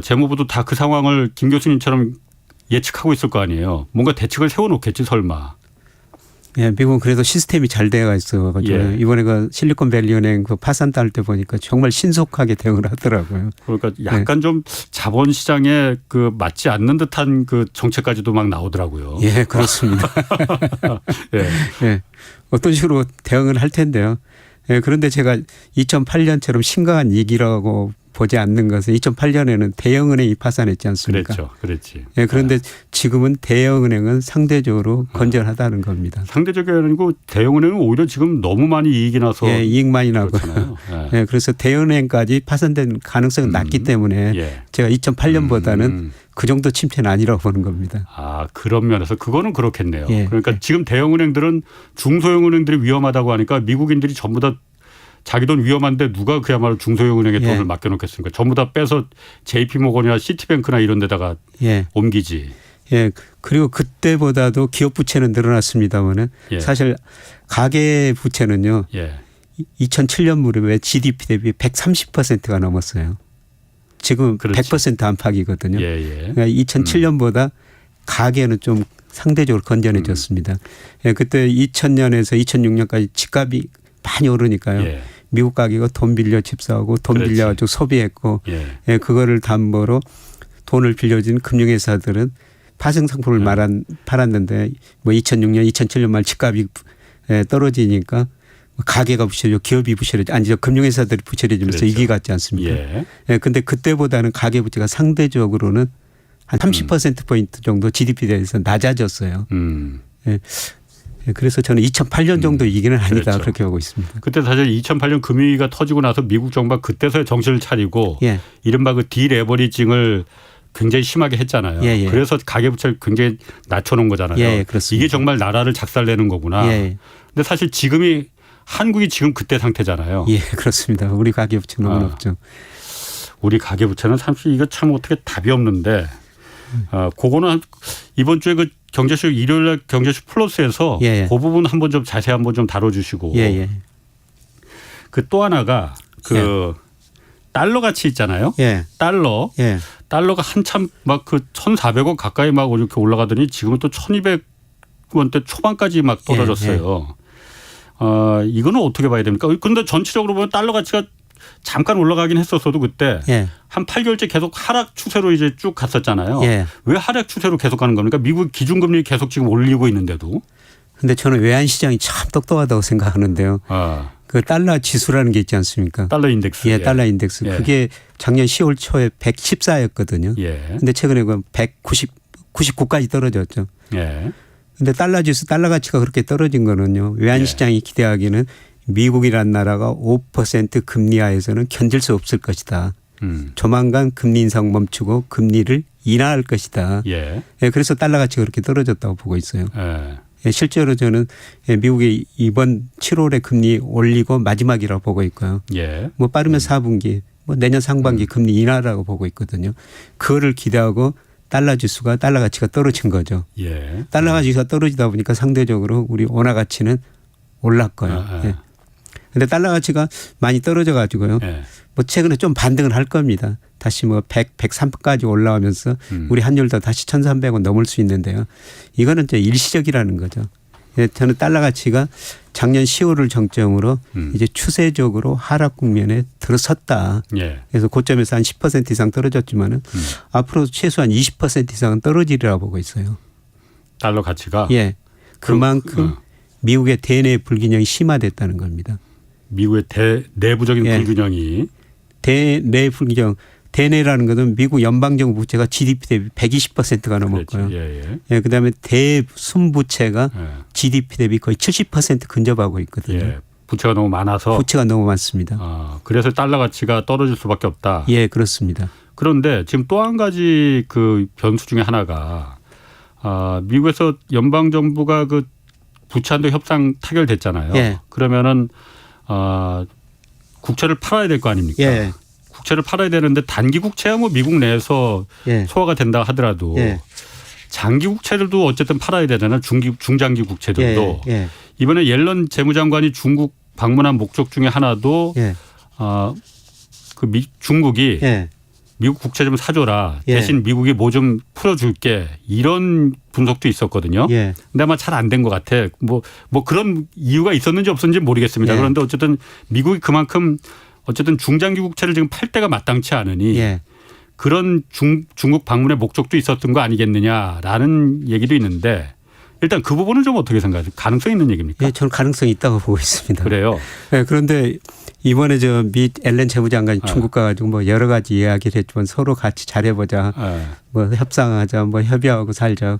재무부도 다 그 상황을 김 교수님처럼 예측하고 있을 거 아니에요. 뭔가 대책을 세워놓겠지 설마. 예, 미국은 그래도 시스템이 잘 되어 있어가지고 예. 이번에 그 실리콘밸리 은행 그 파산 딸 때 보니까 정말 신속하게 대응을 하더라고요. 그러니까 약간 좀 자본시장에 그 맞지 않는 듯한 그 정책까지도 막 나오더라고요. 예, 그렇습니다. 예. 예, 어떤 식으로 대응을 할 텐데요. 예, 그런데 제가 2008년처럼 심각한 위기라고 보지 않는 것은 2008년에는 대형은행이 파산했지 않습니까? 그랬죠. 그랬지. 예, 그런데 지금은 대형은행은 상대적으로 건전하다는 겁니다. 상대적이 아니고 대형은행은 오히려 지금 너무 많이 이익이 나서 예, 이익 많이 나고. 그렇잖아요. 예. 예, 그래서 대형은행까지 파산된 가능성이 낮기 때문에 예. 제가 2008년보다는 그 정도 침체는 아니라고 보는 겁니다. 아 그런 면에서 그거는 그렇겠네요. 예. 그러니까 지금 대형은행들은 중소형은행들이 위험하다고 하니까 미국인들이 전부 다 자기 돈 위험한데 누가 그야말로 중소형은행에 예. 돈을 맡겨놓겠습니까? 전부 다 빼서 JP모건이나 시티뱅크나 이런 데다가 예. 옮기지. 예. 그리고 그때보다도 기업 부채는 늘어났습니다만은 예. 사실 가계 부채는요. 예. 2007년 무렵에 GDP 대비 130%가 넘었어요. 지금 그렇지. 100% 안팎이거든요. 예, 예. 그러니까 2007년보다 가계는 좀 상대적으로 건전해졌습니다. 예, 그때 2000년에서 2006년까지 집값이 많이 오르니까요. 예. 미국 가게가 돈 빌려 집 사고 돈 그렇지. 빌려가지고 소비했고 예. 예, 그거를 담보로 돈을 빌려준 금융회사들은 파생 상품을 팔았는데 뭐 2006년, 2007년 말 집값이 떨어지니까 가게가 부실해지고 기업이 부실해지고 아니 금융회사들이 부실해지면서 그렇죠. 위기 같지 않습니까? 예. 예, 근데 그때보다는 가계 부채가 상대적으로는 한 30%포인트 정도 GDP 대해서 낮아졌어요. 예. 예, 그래서 저는 2008년 정도 위기는 아니다 그렇죠. 그렇게 보고 있습니다. 그때 사실 2008년 금융위기가 터지고 나서 미국 정부가 그때서야 정신을 차리고 예. 이른바 그 디레버리징을 굉장히 심하게 했잖아요. 예, 예. 그래서 가계부채를 굉장히 낮춰놓은 거잖아요. 예, 그렇습니다. 이게 정말 나라를 작살내는 거구나. 예. 근데 사실 한국이 지금 그때 상태잖아요. 예, 그렇습니다. 우리 가계 부채 너무 높죠. 우리 가계부채는 사실 이거 참 어떻게 답이 없는데 그거는 이번 주에 그 경제쇼 일요일날 경제쇼 플러스에서 예. 그 부분 한번 좀 자세히 한번 좀 다뤄주시고 예. 그 또 하나가 그 달러 가치 있잖아요. 예. 달러가 한참 막 그 1,400원 가까이 막 이렇게 올라가더니 지금은 또 1,200원대 초반까지 막 떨어졌어요. 이거는 어떻게 봐야 됩니까? 그런데 전체적으로 보면 달러 가치가 잠깐 올라가긴 했었어도 그때 한 8개월째 계속 하락 추세로 이제 쭉 갔었잖아요. 예. 왜 하락 추세로 계속 가는 겁니까? 미국 기준금리 계속 지금 올리고 있는데도. 근데 저는 외환시장이 참 똑똑하다고 생각하는데요. 그 달러 지수라는 게 있지 않습니까? 달러 인덱스. 예, 달러 인덱스. 예. 그게 작년 10월 초에 114였거든요. 예. 근데 최근에 그 99까지 떨어졌죠. 예. 근데 달러 지수, 달러 가치가 그렇게 떨어진 거는요. 외환시장이 기대하기는 미국이라는 나라가 5% 금리 하에서는 견딜 수 없을 것이다. 조만간 금리 인상 멈추고 금리를 인하할 것이다. 예. 예, 그래서 달러 가치가 그렇게 떨어졌다고 보고 있어요. 예. 예, 실제로 저는 미국이 이번 7월에 금리 올리고 마지막이라고 보고 있고요. 예. 뭐 빠르면 4분기, 뭐 내년 상반기 금리 인하라고 보고 있거든요. 그거를 기대하고 달러 지수가 달러 가치가 떨어진 거죠. 예. 달러 가치가 떨어지다 보니까 상대적으로 우리 원화 가치는 올랐고요. 예. 근데 달러 가치가 많이 떨어져 가지고요. 예. 뭐 최근에 좀 반등을 할 겁니다. 다시 뭐 100, 103까지 올라오면서 우리 환율도 다시 1,300원 넘을 수 있는데요. 이거는 이제 일시적이라는 거죠. 예, 저는 달러 가치가 작년 10월을 정점으로 이제 추세적으로 하락 국면에 들어섰다. 예. 그래서 고점에서 한 10% 이상 떨어졌지만은 앞으로 최소한 20% 이상은 떨어지리라 보고 있어요. 달러 가치가 예. 그만큼 미국의 대내 불균형이 심화됐다는 겁니다. 미국의 내부적인 예. 불균형이 대내 불균형, 대내라는 것은 미국 연방정부 부채가 GDP 대비 120%가 넘었고요. 그렇지. 예, 예. 예, 그다음에 대순부채가 예. GDP 대비 거의 70% 근접하고 있거든요. 예. 부채가 너무 많아서 부채가 너무 많습니다. 그래서 달러 가치가 떨어질 수밖에 없다. 예, 그렇습니다. 그런데 지금 또 한 가지 그 변수 중에 하나가 미국에서 연방 정부가 그 부채 한도 협상 타결됐잖아요. 예. 그러면은 국채를 팔아야 될 거 아닙니까? 예. 국채를 팔아야 되는데 단기 국채야 뭐 미국 내에서 예. 소화가 된다 하더라도 예. 장기 국채들도 어쨌든 팔아야 되잖아요. 중장기 국채들도. 예. 예. 이번에 옐런 재무장관이 중국 방문한 목적 중에 하나도 예. 중국이 예. 미국 국채 좀 사줘라. 예. 대신 미국이 뭐 좀 풀어줄게. 이런 분석도 있었거든요. 예. 근데 아마 잘 안 된 것 같아. 뭐 그런 이유가 있었는지 없었는지 모르겠습니다. 예. 그런데 어쨌든 미국이 그만큼 어쨌든 중장기 국채를 지금 팔 때가 마땅치 않으니 예. 그런 중국 방문의 목적도 있었던 거 아니겠느냐라는 얘기도 있는데 일단 그 부분은 좀 어떻게 생각하세요? 가능성 있는 얘기입니까? 예, 저는 가능성이 있다고 보고 있습니다. 그래요. 예, 그런데 이번에 미 앨런 재무장관이 아. 중국 가가지고 뭐 여러 가지 이야기를 했지만 서로 같이 잘해보자, 뭐 협상하자, 뭐 협의하고 살자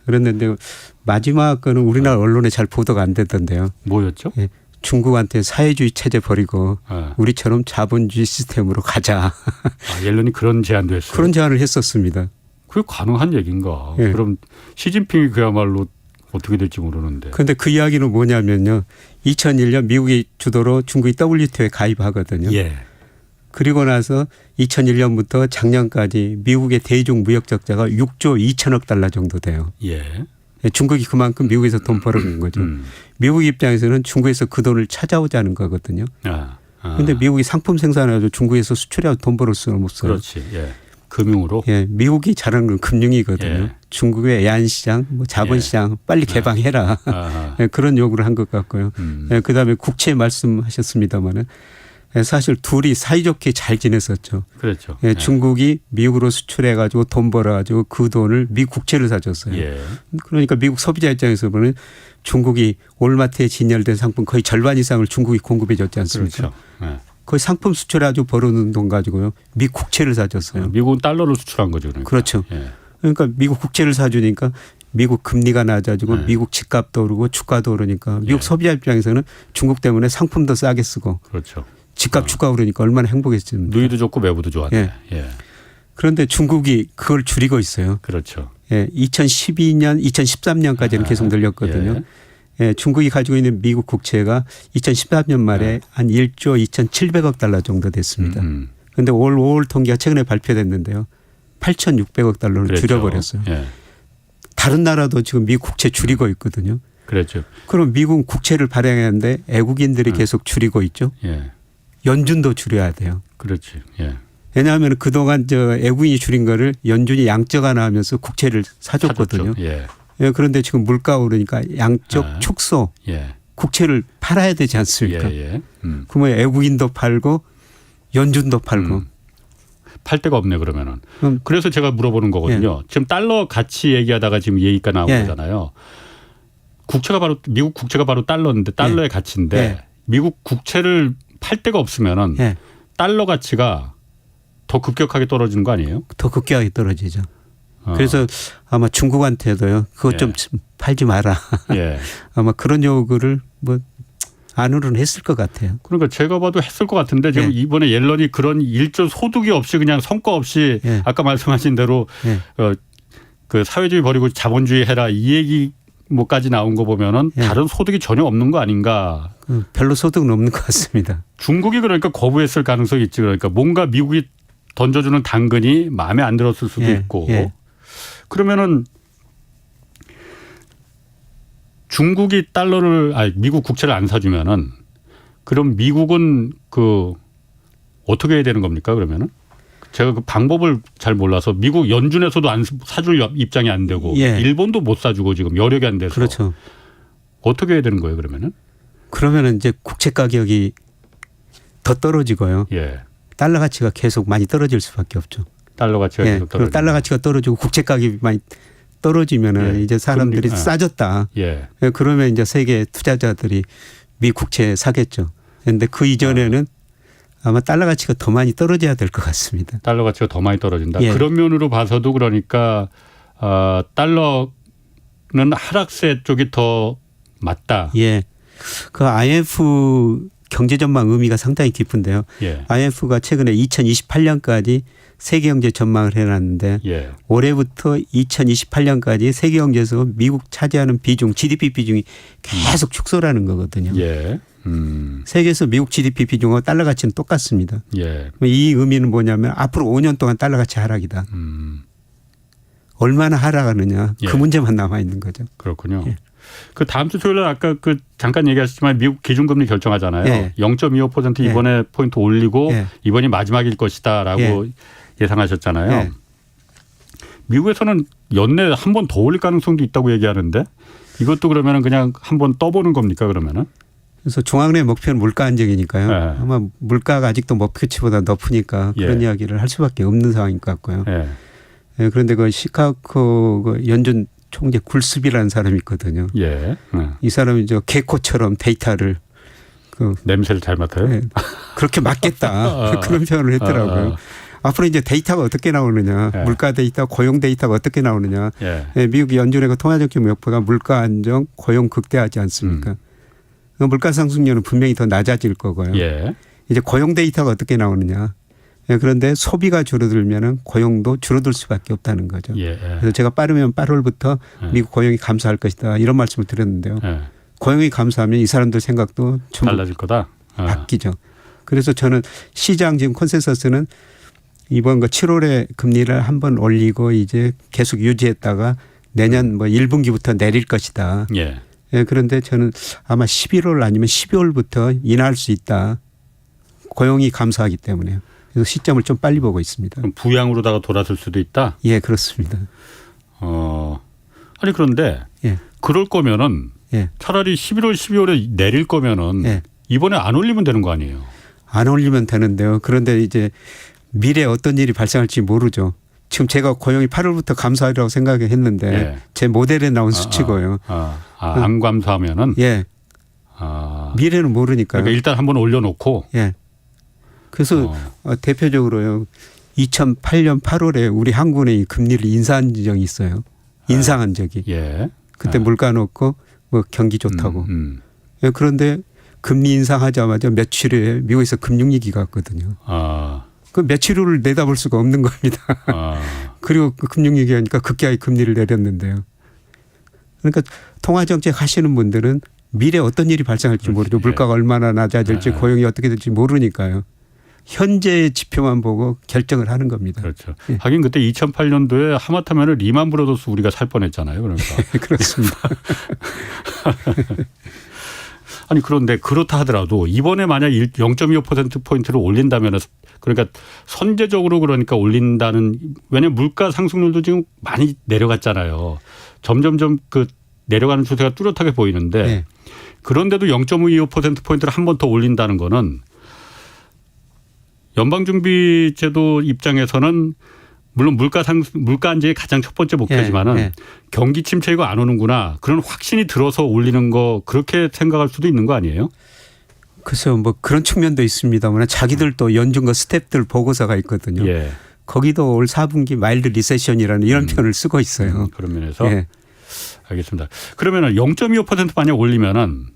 그랬는데 마지막 거는 우리나라 언론에 잘 보도가 안 되던데요. 뭐였죠? 예, 중국한테 사회주의 체제 버리고 우리처럼 자본주의 시스템으로 가자. 옐런이 그런 제안도 했어요. 그런 제안을 했었습니다. 그게 가능한 얘기인가? 예. 그럼 시진핑이 그야말로 어떻게 될지 모르는데. 그런데 그 이야기는 뭐냐면요. 2001년 미국이 주도로 중국이 WTO에 가입하거든요. 예. 그리고 나서 2001년부터 작년까지 미국의 대중 무역 적자가 6조 2천억 달러 정도 돼요. 예. 중국이 그만큼 미국에서 돈 벌어온 거죠. 미국 입장에서는 중국에서 그 돈을 찾아오자는 거거든요. 그런데 미국이 상품 생산해가지고 중국에서 수출해서 돈 벌을 수는 없어요. 그렇지. 예. 금융으로. 예, 미국이 잘하는 건 금융이거든요. 예. 중국의 애한시장, 뭐 자본시장 빨리 개방해라. 예, 그런 요구를 한 것 같고요. 예, 그다음에 국채 말씀하셨습니다마는 사실 둘이 사이좋게 잘 지냈었죠. 그렇죠. 예, 중국이 미국으로 수출해가지고 돈 벌어가지고 그 돈을 미국 국채를 사줬어요. 예. 그러니까 미국 소비자 입장에서 보면 중국이 올마트에 진열된 상품 거의 절반 이상을 중국이 공급해 줬지 않습니까? 그렇죠. 예. 거의 상품 수출해가지고 벌어놓은 돈 가지고요. 미국 국채를 사줬어요. 미국은 달러를 수출한 거죠. 그러니까. 그렇죠. 예. 그러니까 미국 국채를 사주니까 미국 금리가 낮아지고 네. 미국 집값도 오르고 주가도 오르니까 미국 예. 소비자 입장에서는 중국 때문에 상품도 싸게 쓰고 그렇죠. 집값 주가 오르니까 얼마나 행복했습니까? 누이도 좋고 매부도 좋았네. 예. 예. 그런데 중국이 그걸 줄이고 있어요. 그렇죠. 예, 2012년, 2013년까지는 계속 늘렸거든요. 예, 중국이 가지고 있는 미국 국채가 2013년 말에 한 1조 2,700억 달러 정도 됐습니다. 그런데 올 5월 통계가 최근에 발표됐는데요. 8,600억 달러로 그랬죠. 줄여버렸어요. 예. 다른 나라도 지금 미국 국채 줄이고 있거든요. 그렇죠. 그럼 미국은 국채를 발행하는데 애국인들이 계속 줄이고 있죠. 예. 연준도 줄여야 돼요. 그렇지. 예. 왜냐하면 그동안 애국인이 줄인 거를 연준이 양적 하나 하면서 국채를 사줬거든요. 사줬죠. 예. 예, 그런데 지금 물가 오르니까 양적 축소 예. 국채를 팔아야 되지 않습니까? 예. 그러면 애국인도 팔고 연준도 팔고. 팔 데가 없네 그러면은. 그럼 그래서 제가 물어보는 거거든요. 지금 달러 가치 얘기하다가 지금 얘기가 나온 거잖아요. 국채가 바로 미국 국채가 바로 달러인데 달러의 가치인데 미국 국채를 팔 데가 없으면은 달러 가치가 더 급격하게 떨어지는 거 아니에요? 더 급격하게 떨어지죠. 그래서 아마 중국한테도요. 그것 좀 팔지 마라. 예. 아마 그런 요구를 뭐 안으로는 했을 것 같아요. 그러니까 제가 봐도 했을 것 같은데 지금 이번에 옐런이 그런 일조 소득이 없이 그냥 성과 없이 아까 말씀하신 대로 그 사회주의 버리고 자본주의 해라 이 얘기 뭐까지 나온 거 보면은 다른 소득이 전혀 없는 거 아닌가. 별로 소득은 없는 것 같습니다. 중국이 그러니까 거부했을 가능성이 있지. 그러니까 뭔가 미국이 던져주는 당근이 마음에 안 들었을 수도 있고. 그러면은 중국이 미국 국채를 안 사주면은 그럼 미국은 어떻게 해야 되는 겁니까 그러면은? 제가 그 방법을 잘 몰라서 미국 연준에서도 안 사줄 입장이 안 되고 일본도 못 사주고 지금 여력이 안 돼서. 그렇죠. 어떻게 해야 되는 거예요, 그러면은? 그러면은 이제 국채 가격이 더 떨어지고요. 예. 달러 가치가 계속 많이 떨어질 수밖에 없죠. 달러 가치가 계속 떨어지고. 달러 가치가 떨어지고 국채 가격이 많이 떨어지면은 이제 사람들이 싸졌다. 예. 그러면 이제 세계 투자자들이 미 국채 사겠죠. 그런데 그 이전에는 아마 달러 가치가 더 많이 떨어져야 될 것 같습니다. 달러 가치가 더 많이 떨어진다. 예. 그런 면으로 봐서도 그러니까 달러는 하락세 쪽이 더 맞다. 예. 그 IMF 경제 전망 의미가 상당히 깊은데요. 예. IMF가 최근에 2028년까지 세계 경제 전망을 해놨는데 예. 올해부터 2028년까지 세계 경제에서 미국 차지하는 비중, GDP 비중이 계속 축소라는 거거든요. 예. 세계에서 미국 GDP 비중과 달러 가치는 똑같습니다. 예. 이 의미는 뭐냐면 앞으로 5년 동안 달러 가치 하락이다. 얼마나 하락하느냐 예. 그 문제만 남아 있는 거죠. 그렇군요. 예. 그 다음 주 토요일 날 아까 그 잠깐 얘기하셨지만 미국 기준금리 결정하잖아요. 예. 0.25% 이번에 포인트 올리고 예. 이번이 마지막일 것이다라고 예상하셨잖아요. 예. 미국에서는 연내 한 번 더 올릴 가능성도 있다고 얘기하는데 이것도 그러면은 그냥 한 번 떠보는 겁니까 그러면은? 그래서 중앙은행의 목표는 물가 안정이니까요. 예. 아마 물가가 아직도 목표치보다 높으니까 그런 예. 이야기를 할 수밖에 없는 상황인 것 같고요. 예. 예, 그런데 그 시카고 그 연준 총재 굴습이라는 사람이 있거든요. 예. 이 사람이 저 개코처럼 데이터를 냄새를 잘 맡아요. 예, 그렇게 맡겠다 그런 표현을 했더라고요. 앞으로 이제 데이터가 어떻게 나오느냐, 예. 물가 데이터, 고용 데이터가 어떻게 나오느냐. 예. 예, 미국 연준의 그 통화정책 목표가 물가 안정, 고용 극대화하지 않습니까? 그 물가 상승률은 분명히 더 낮아질 거고요. 예. 이제 고용 데이터가 어떻게 나오느냐. 예, 그런데 소비가 줄어들면은 고용도 줄어들 수밖에 없다는 거죠. 예. 그래서 제가 빠르면 8월부터 예. 미국 고용이 감소할 것이다 이런 말씀을 드렸는데요. 예. 고용이 감소하면 이 사람들 생각도 전부 달라질 거다. 바뀌죠. 그래서 저는 시장 지금 컨센서스는 이번 거 7월에 금리를 한번 올리고 이제 계속 유지했다가 내년 뭐 1분기부터 내릴 것이다. 예. 예, 그런데 저는 아마 11월 아니면 12월부터 인하할 수 있다. 고용이 감소하기 때문에요. 그래서 시점을 좀 빨리 보고 있습니다. 그럼 부양으로다가 돌아설 수도 있다. 예, 그렇습니다. 아니 그런데 예. 그럴 거면은 예. 차라리 11월, 12월에 내릴 거면은 예. 이번에 안 올리면 되는 거 아니에요? 안 올리면 되는데요. 그런데 이제 미래에 어떤 일이 발생할지 모르죠. 지금 제가 고용이 8월부터 감소하리라고 생각했는데 예. 제 모델에 나온 수치고요. 안 감소하면은 예. 미래는 모르니까요. 그러니까 일단 한번 올려놓고. 예. 그래서 대표적으로요. 2008년 8월에 우리 한국은행이 금리를 인상한 적이 있어요. 인상한 적이. 예. 그때 물가 놓고 뭐 경기 좋다고. 예, 그런데 금리 인상하자마자 며칠 후에 미국에서 금융위기가 왔거든요. 그 며칠 후를 내다볼 수가 없는 겁니다. 그리고 그 금융위기가 하니까 급격하게 금리를 내렸는데요. 그러니까 통화정책 하시는 분들은 미래 어떤 일이 발생할지 모르죠. 물가가 얼마나 낮아질지 고용이 어떻게 될지 모르니까요. 현재의 지표만 보고 결정을 하는 겁니다. 그렇죠. 예. 하긴 그때 2008년도에 하마터면 리만 브라더스 우리가 살 뻔했잖아요. 그러니까. 그렇습니다. 아니 그런데 그렇다 하더라도 이번에 만약 0.25%포인트를 올린다면 그러니까 선제적으로 그러니까 올린다는 왜냐하면 물가 상승률도 지금 많이 내려갔잖아요. 점점점 그 내려가는 추세가 뚜렷하게 보이는데 네. 그런데도 0.25%포인트를 한 번 더 올린다는 거는 연방준비제도 입장에서는 물론 물가 안정이 가장 첫 번째 목표지만은 네. 경기 침체 이거 안 오는구나 그런 확신이 들어서 올리는 거 그렇게 생각할 수도 있는 거 아니에요? 글쎄요, 뭐 그런 측면도 있습니다만 자기들도 연준과 스텝들 보고서가 있거든요. 예. 거기도 올 4분기 마일드 리세션이라는 이런 표현을 쓰고 있어요. 그런 면에서 예. 알겠습니다. 그러면은 0.25% 만약 올리면은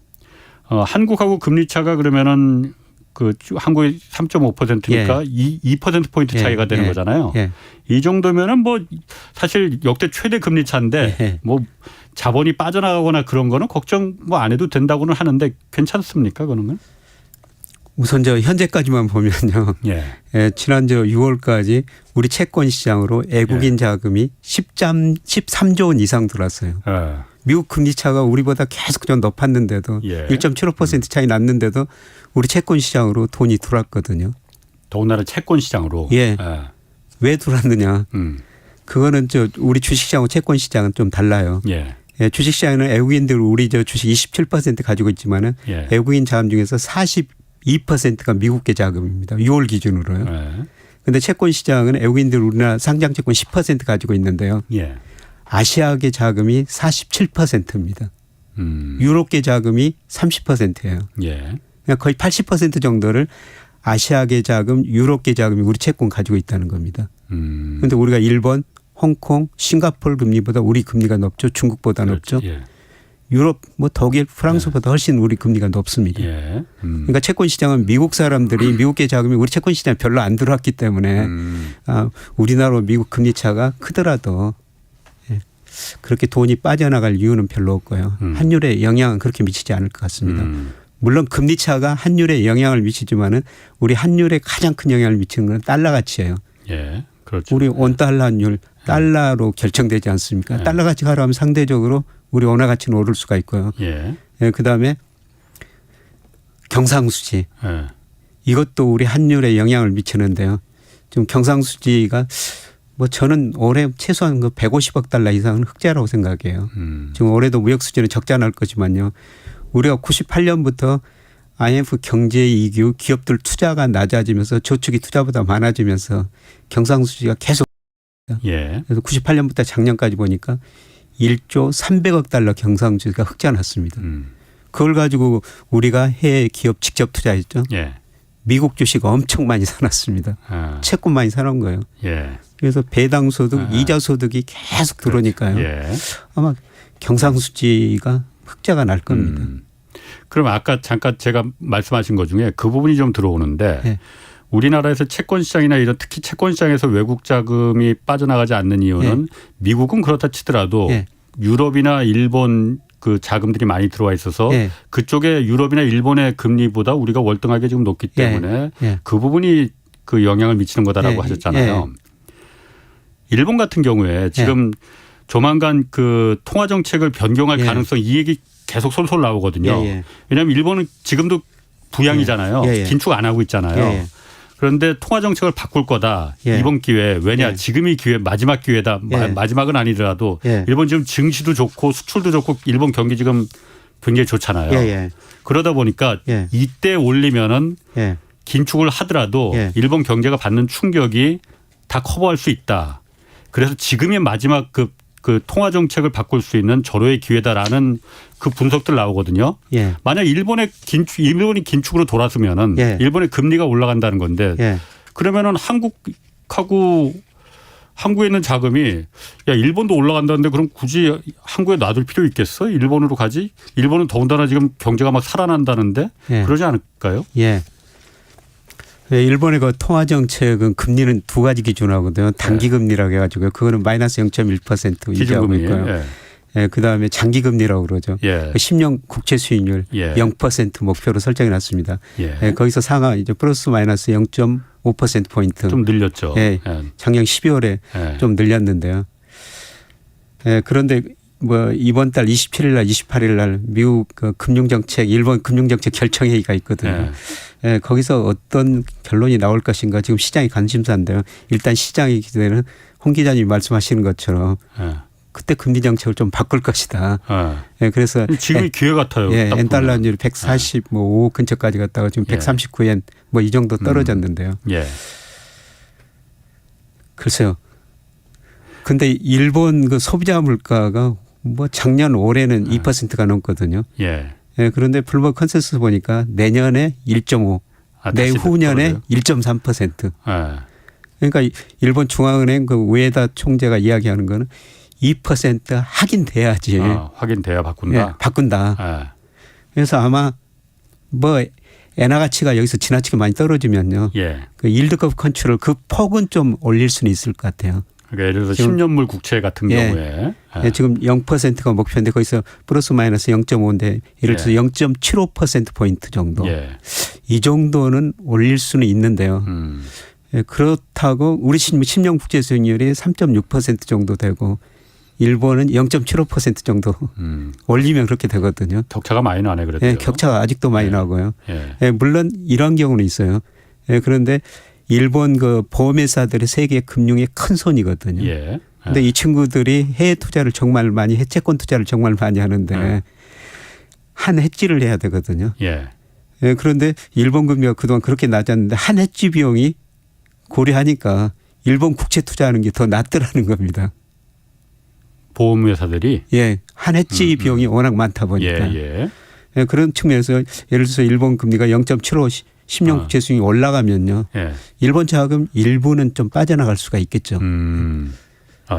한국하고 금리 차가 그러면은 그 한국이 3.5%니까 예. 2% 포인트 차이가 되는 거잖아요. 예. 이 정도면은 뭐 사실 역대 최대 금리 차인데 예. 뭐 자본이 빠져나가거나 그런 거는 걱정 뭐 안 해도 된다고는 하는데 괜찮습니까, 그러면? 우선 저 현재까지만 보면요. 예. 예, 지난 저 6월까지 우리 채권 시장으로 외국인 자금이 13조 원 이상 들어왔어요. 예. 미국 금리 차가 우리보다 계속 좀 높았는데도 예. 1.75% 차이 났는데도 우리 채권 시장으로 돈이 들어왔거든요. 더군다나 채권 시장으로. 예. 왜 들어왔느냐. 그거는 저 우리 주식시장하고 채권 시장은 좀 달라요. 예. 예, 주식시장에는 외국인들 우리 저 주식 27% 가지고 있지만은 예. 외국인 자금 중에서 42%가 미국계 자금입니다. 6월 기준으로요. 그런데 예. 채권 시장은 외국인들 우리나라 상장 채권 10% 가지고 있는데요. 예. 아시아계 자금이 47%입니다. 유럽계 자금이 30%예요. 예. 그러니까 거의 80% 정도를 아시아계 자금, 유럽계 자금이 우리 채권 가지고 있다는 겁니다. 그런데 우리가 일본, 홍콩, 싱가포르 금리보다 우리 금리가 높죠. 중국보다 높죠. 예. 유럽, 뭐 독일, 프랑스보다 훨씬 우리 금리가 높습니다. 예. 그러니까 채권 시장은 미국 사람들이 미국계 자금이 우리 채권 시장에 별로 안 들어왔기 때문에 우리나라로 미국 금리 차가 크더라도 예, 그렇게 돈이 빠져나갈 이유는 별로 없고요. 환율에 영향은 그렇게 미치지 않을 것 같습니다. 물론 금리 차가 환율에 영향을 미치지만은 우리 환율에 가장 큰 영향을 미치는 건 달러 가치예요. 예. 그렇죠. 우리 원달러 환율 달러로 결정되지 않습니까? 예. 달러 가치가 하락하면 상대적으로 우리 원화 가치는 오를 수가 있고요. 예. 예, 그다음에 경상수지 예. 이것도 우리 환율에 영향을 미치는데요. 지금 경상수지가 뭐 저는 올해 최소한 그 150억 달러 이상은 흑자라고 생각해요. 지금 올해도 무역 수지는 적자 날 거지만요. 우리가 98년부터 IMF 경제 이규 기업들 투자가 낮아지면서 저축이 투자보다 많아지면서 경상수지가 계속 예. 그래서 98년부터 작년까지 보니까 1조 300억 달러 경상수지가 흑자 났습니다. 그걸 가지고 우리가 해외 기업 직접 투자했죠. 예. 미국 주식 엄청 많이 사놨습니다. 채권 많이 사놓은 거예요. 예. 그래서 배당 소득, 이자 소득이 계속 들어오니까요. 예. 아마 경상수지가 흑자가 날 겁니다. 그럼 아까 잠깐 제가 말씀하신 것 중에 그 부분이 좀 들어오는데 네. 우리나라에서 채권 시장이나 이런 특히 채권 시장에서 외국 자금이 빠져나가지 않는 이유는 미국은 그렇다 치더라도 네. 유럽이나 일본 그 자금들이 많이 들어와 있어서 네. 그쪽에 유럽이나 일본의 금리보다 우리가 월등하게 지금 높기 때문에 그 부분이 그 영향을 미치는 거다라고 하셨잖아요. 일본 같은 경우에 지금 조만간 그 통화 정책을 변경할 가능성 이 얘기 계속 솔솔 나오거든요. 왜냐하면 일본은 지금도 부양이잖아요. 긴축 안 하고 있잖아요. 그런데 통화 정책을 바꿀 거다. 이번 기회. 왜냐 지금이 기회 마지막 기회다. 마지막은 아니더라도 일본 지금 증시도 좋고 수출도 좋고 일본 경기 지금 굉장히 좋잖아요. 그러다 보니까 이때 올리면은 긴축을 하더라도 일본 경제가 받는 충격이 다 커버할 수 있다. 그래서 지금이 마지막 그 통화 정책을 바꿀 수 있는 절호의 기회다라는 그 분석들 나오거든요. 만약 일본이 긴축으로 돌아서면은 일본의 금리가 올라간다는 건데 그러면은 한국에 있는 자금이 야 일본도 올라간다는데 그럼 굳이 한국에 놔둘 필요 있겠어? 일본으로 가지? 일본은 더군다나 지금 경제가 막 살아난다는데 그러지 않을까요? 일본의 그 통화 정책은 금리는 두 가지 기준하거든요. 단기 금리라고 해가지고요. 그거는 마이너스 0.1% 유지하고 있고요. 그다음에 장기 금리라고 그러죠. 10년 국채 수익률 0% 목표로 설정해 놨습니다. 거기서 상하 이제 플러스 마이너스 0.5% 포인트 좀 늘렸죠. 작년 12월에 좀 늘렸는데요. 그런데 뭐 이번 달 27일 날 28일 날 미국 그 금융정책 일본 금융정책 결정회의가 있거든요. 거기서 어떤 결론이 나올 것인가 지금 시장이 관심사인데요. 일단 시장의 기대는 홍 기자님이 말씀하시는 것처럼 그때 금리 정책을 좀 바꿀 것이다. 그래서 지금이 기회 같아요. 엔달러 환율이 145 근처까지 갔다가 지금 139엔 뭐 이 정도 떨어졌는데요. 글쎄요. 근데 일본 그 소비자 물가가 뭐 작년 올해는 2%가 넘거든요. 그런데 블룸버그 컨센서스 보니까 내년에 1.5, 내후년에 1.3%. 그러니까 일본 중앙은행 그 우에다 총재가 이야기하는 거는 2% 확인돼야지. 확인돼야 바꾼다. 바꾼다. 그래서 아마 뭐 엔화 가치가 여기서 지나치게 많이 떨어지면요. 그 일드컵 컨트롤 그 폭은 좀 올릴 수는 있을 것 같아요. 그러니까 예를 들어서 10년물 국채 같은 경우에 지금 0%가 목표인데 거기서 플러스 마이너스 0.5인데 예를 들어서 0.75% 포인트 정도. 이 정도는 올릴 수는 있는데요. 그렇다고 우리 10년 국채 수익률이 3.6% 정도 되고 일본은 0.75% 정도 올리면 그렇게 되거든요. 격차가 많이 나네 그래도. 격차가 아직도 많이 나고요. 물론 이런 경우는 있어요. 그런데 일본 그 보험회사들의 세계 금융의 큰 손이거든요. 근데 이 친구들이 해외 투자를 정말 많이 해채권 투자를 정말 많이 하는데 한 해지를 해야 되거든요. 예. 예, 그런데 일본 금리가 그동안 그렇게 낮았는데 한 해지 비용이 고려하니까 일본 국채 투자하는 게 더 낫더라는 겁니다. 보험회사들이 예, 한 해지 비용이 워낙 많다 보니까. 예. 예, 그런 측면에서 예를 들어서 일본 금리가 0.75 10년 국채 수익이 올라가면요. 예. 일본 자금 일부는 좀 빠져나갈 수가 있겠죠.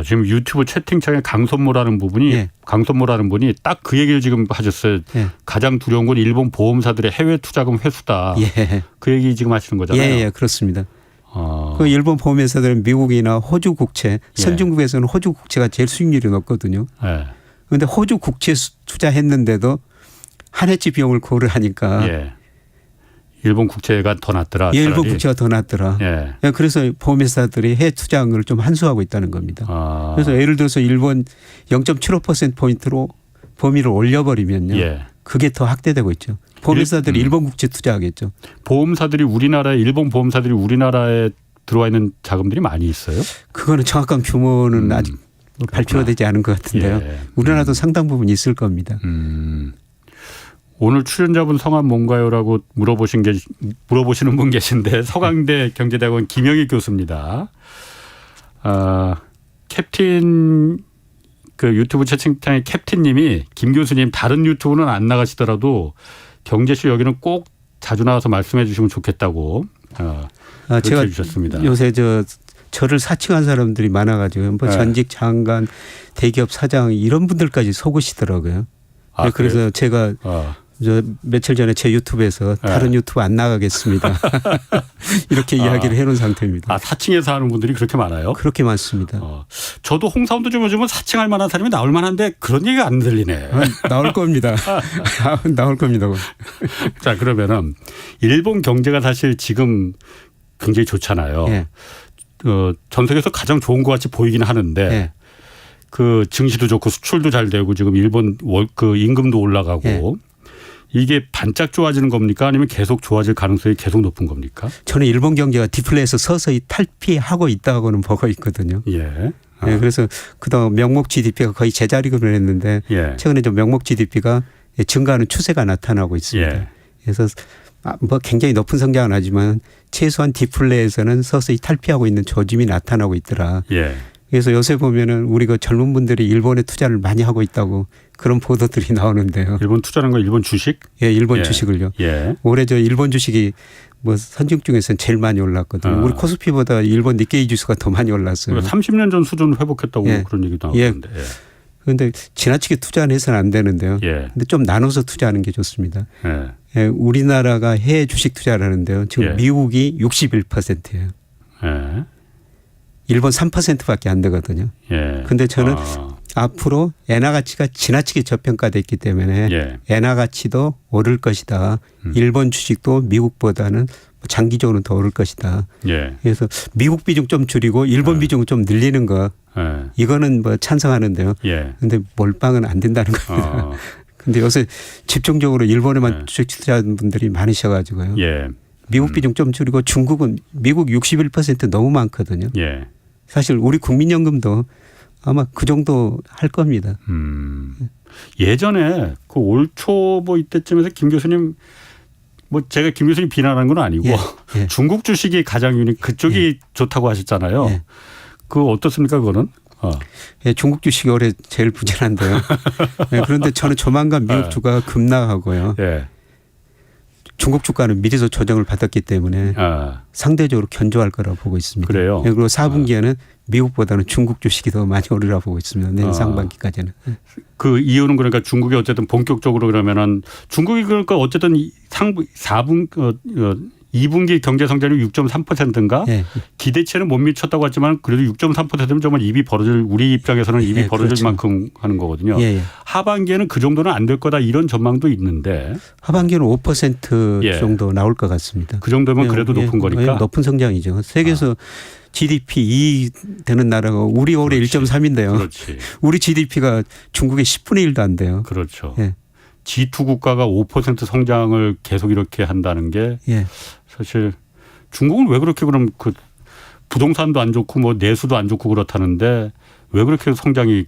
지금 유튜브 채팅창에 강선모라는 분이 딱 그 얘기를 지금 하셨어요. 예. 가장 두려운 건 일본 보험사들의 해외 투자금 회수다. 예. 그 얘기 지금 하시는 거잖아요. 예, 그렇습니다. 그 일본 보험회사들은 미국이나 호주 국채, 선진국에서는 호주 국채가 제일 수익률이 높거든요. 그런데 호주 국채 투자했는데도 한 해치 비용을 고려하니까 일본 국채가 더 낫더라. 예, 일본 국채가 더 낫더라. 예. 그래서 보험회사들이 해외 투자를 좀 한수하고 있다는 겁니다. 그래서 예를 들어서 일본 0.75%포인트로 범위를 올려버리면요. 그게 더 확대되고 있죠. 보험회사들이 일본 국채 투자하겠죠. 일본 보험사들이 우리나라에 들어와 있는 자금들이 많이 있어요? 그거는 정확한 규모는 아직 발표가 되지 않은 것 같은데요. 우리나라도 상당 부분 있을 겁니다. 오늘 출연자분 성함 뭔가요라고 물어보시는 분 계신데 서강대 경제대학원 김영희 교수입니다. 캡틴 그 유튜브 채팅창에 캡틴님이 김 교수님 다른 유튜브는 안 나가시더라도 경제쇼 여기는 꼭 자주 나와서 말씀해 주시면 좋겠다고 제가 주셨습니다. 요새 저를 사칭한 사람들이 많아가지고 뭐 전직 장관, 대기업 사장 이런 분들까지 속으시더라고요. 그래서 제가 며칠 전에 제 유튜브에서 다른 유튜브 안 나가겠습니다. 이렇게 이야기를 해놓은 상태입니다. 사칭해서 하는 분들이 그렇게 많아요? 그렇게 많습니다. 저도 홍사운드 좀 요즘은 사칭할 만한 사람이 나올 만한데 그런 얘기가 안 들리네. 나올 겁니다. 나올 겁니다. 자, 그러면은 일본 경제가 사실 지금 굉장히 좋잖아요. 전 세계에서 가장 좋은 것 같이 보이긴 하는데 그 증시도 좋고 수출도 잘 되고 지금 일본 그 임금도 올라가고 이게 반짝 좋아지는 겁니까? 아니면 계속 좋아질 가능성이 계속 높은 겁니까? 저는 일본 경제가 디플레에서 서서히 탈피하고 있다고는 보고 있거든요. 그래서 그동안 명목 GDP가 거의 제자리급을 했는데 최근에 좀 명목 GDP가 증가하는 추세가 나타나고 있습니다. 그래서 뭐 굉장히 높은 성장은 하지만 최소한 디플레에서는 서서히 탈피하고 있는 조짐이 나타나고 있더라. 그래서 요새 보면은 우리 그 젊은 분들이 일본에 투자를 많이 하고 있다고 그런 보도들이 나오는데요. 일본 투자는 거 일본 주식? 예, 일본 주식을요. 올해 일본 주식이 뭐 선진국 중에서는 제일 많이 올랐거든요. 우리 코스피보다 일본 니케이 지수가 더 많이 올랐어요. 30년 전 수준 회복했다고 그런 얘기도 나오는데. 그런데 지나치게 투자는 해서는 안 되는데요. 근데 좀 나눠서 투자하는 게 좋습니다. 우리나라가 해외 주식 투자를 하는데요. 지금 미국이 61%예요. 일본 3%밖에 안 되거든요. 그런데 저는 앞으로 엔화 가치가 지나치게 저평가됐기 때문에 엔화 가치도 오를 것이다. 일본 주식도 미국보다는 장기적으로는 더 오를 것이다. 그래서 미국 비중 좀 줄이고 일본 비중 좀 늘리는 거 이거는 뭐 찬성하는데요. 그런데 몰빵은 안 된다는 겁니다. 그런데 요새 집중적으로 일본에만 주식 투자하는 분들이 많으셔가지고요. 미국 비중 좀 줄이고 중국은 미국 61% 너무 많거든요. 사실 우리 국민연금도 아마 그 정도 할 겁니다. 예전에 그 올 초 뭐 이때쯤에서 김 교수님 뭐 제가 김 교수님 비난한 건 아니고 중국 주식이 가장 그쪽이 좋다고 하셨잖아요. 그거 어떻습니까 그거는? 중국 주식이 올해 제일 부진한데요. 그런데 저는 조만간 미국 주가가 급락하고요. 중국 주가는 미리서 조정을 받았기 때문에 상대적으로 견조할 거라고 보고 있습니다. 그래요? 그리고 4분기에는 미국보다는 중국 주식이 더 많이 오르라고 보고 있습니다. 내년 상반기까지는. 그 이유는 그러니까 중국이 어쨌든 본격적으로 그러면은 중국이 그러니까 어쨌든 2분기 경제 성장률 6.3%인가 기대치에는 못 미쳤다고 했지만 그래도 6.3%면 정말 우리 입장에서는 입이 벌어질 만큼 하는 거거든요. 하반기에는 그 정도는 안 될 거다 이런 전망도 있는데 하반기는 5% 정도 나올 것 같습니다. 그 정도면 그래도 높은 거니까. 높은 성장이죠. 세계에서 GDP 2 되는 나라가 우리 올해 1.3인데요. 우리 GDP가 중국의 10분의 1도 안 돼요. 그렇죠. G2 국가가 5% 성장을 계속 이렇게 한다는 게 사실 중국은 왜 그렇게 그럼 부동산도 안 좋고 뭐 내수도 안 좋고 그렇다는데 왜 그렇게 성장이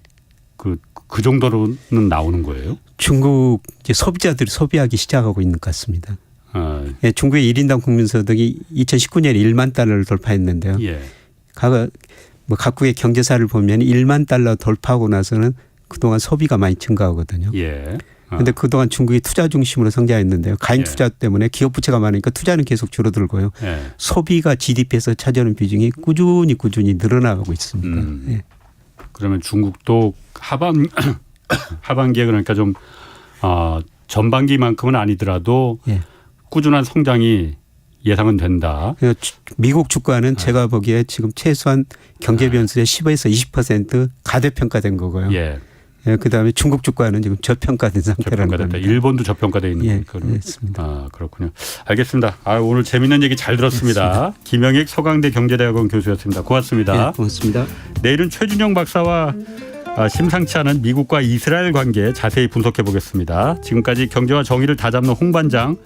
그 정도로는 나오는 거예요? 중국 이제 소비자들이 소비하기 시작하고 있는 것 같습니다. 아. 예, 중국의 1인당 국민소득이 2019년에 1만 달러를 돌파했는데요. 예. 뭐 각국의 경제사를 보면 1만 달러 돌파하고 나서는 그동안 소비가 많이 증가하거든요. 예. 그런데 그동안 중국이 투자 중심으로 성장했는데요. 가인 예. 투자 때문에 기업 부채가 많으니까 투자는 계속 줄어들고요. 예. 소비가 GDP에서 차지하는 비중이 꾸준히 늘어나가고 있습니다. 예. 그러면 중국도 하반기에 그러니까 좀 전반기만큼은 아니더라도 예. 꾸준한 성장이 예상은 된다. 미국 주가는 제가 보기에 지금 최소한 경제 변수의 10에서 20% 가대평가된 거고요. 예. 예, 그다음에 중국 주가는 지금 저평가된 상태라는 저평가됐다. 겁니다. 일본도 저평가돼 있는 예, 거예요. 그렇습니다. 아, 그렇군요. 알겠습니다. 오늘 재밌는 얘기 잘 들었습니다. 김영익 서강대 경제대학원 교수였습니다. 고맙습니다. 예, 고맙습니다. 내일은 최준영 박사와 심상치 않은 미국과 이스라엘 관계 자세히 분석해 보겠습니다. 지금까지 경제와 정의를 다잡는 홍반장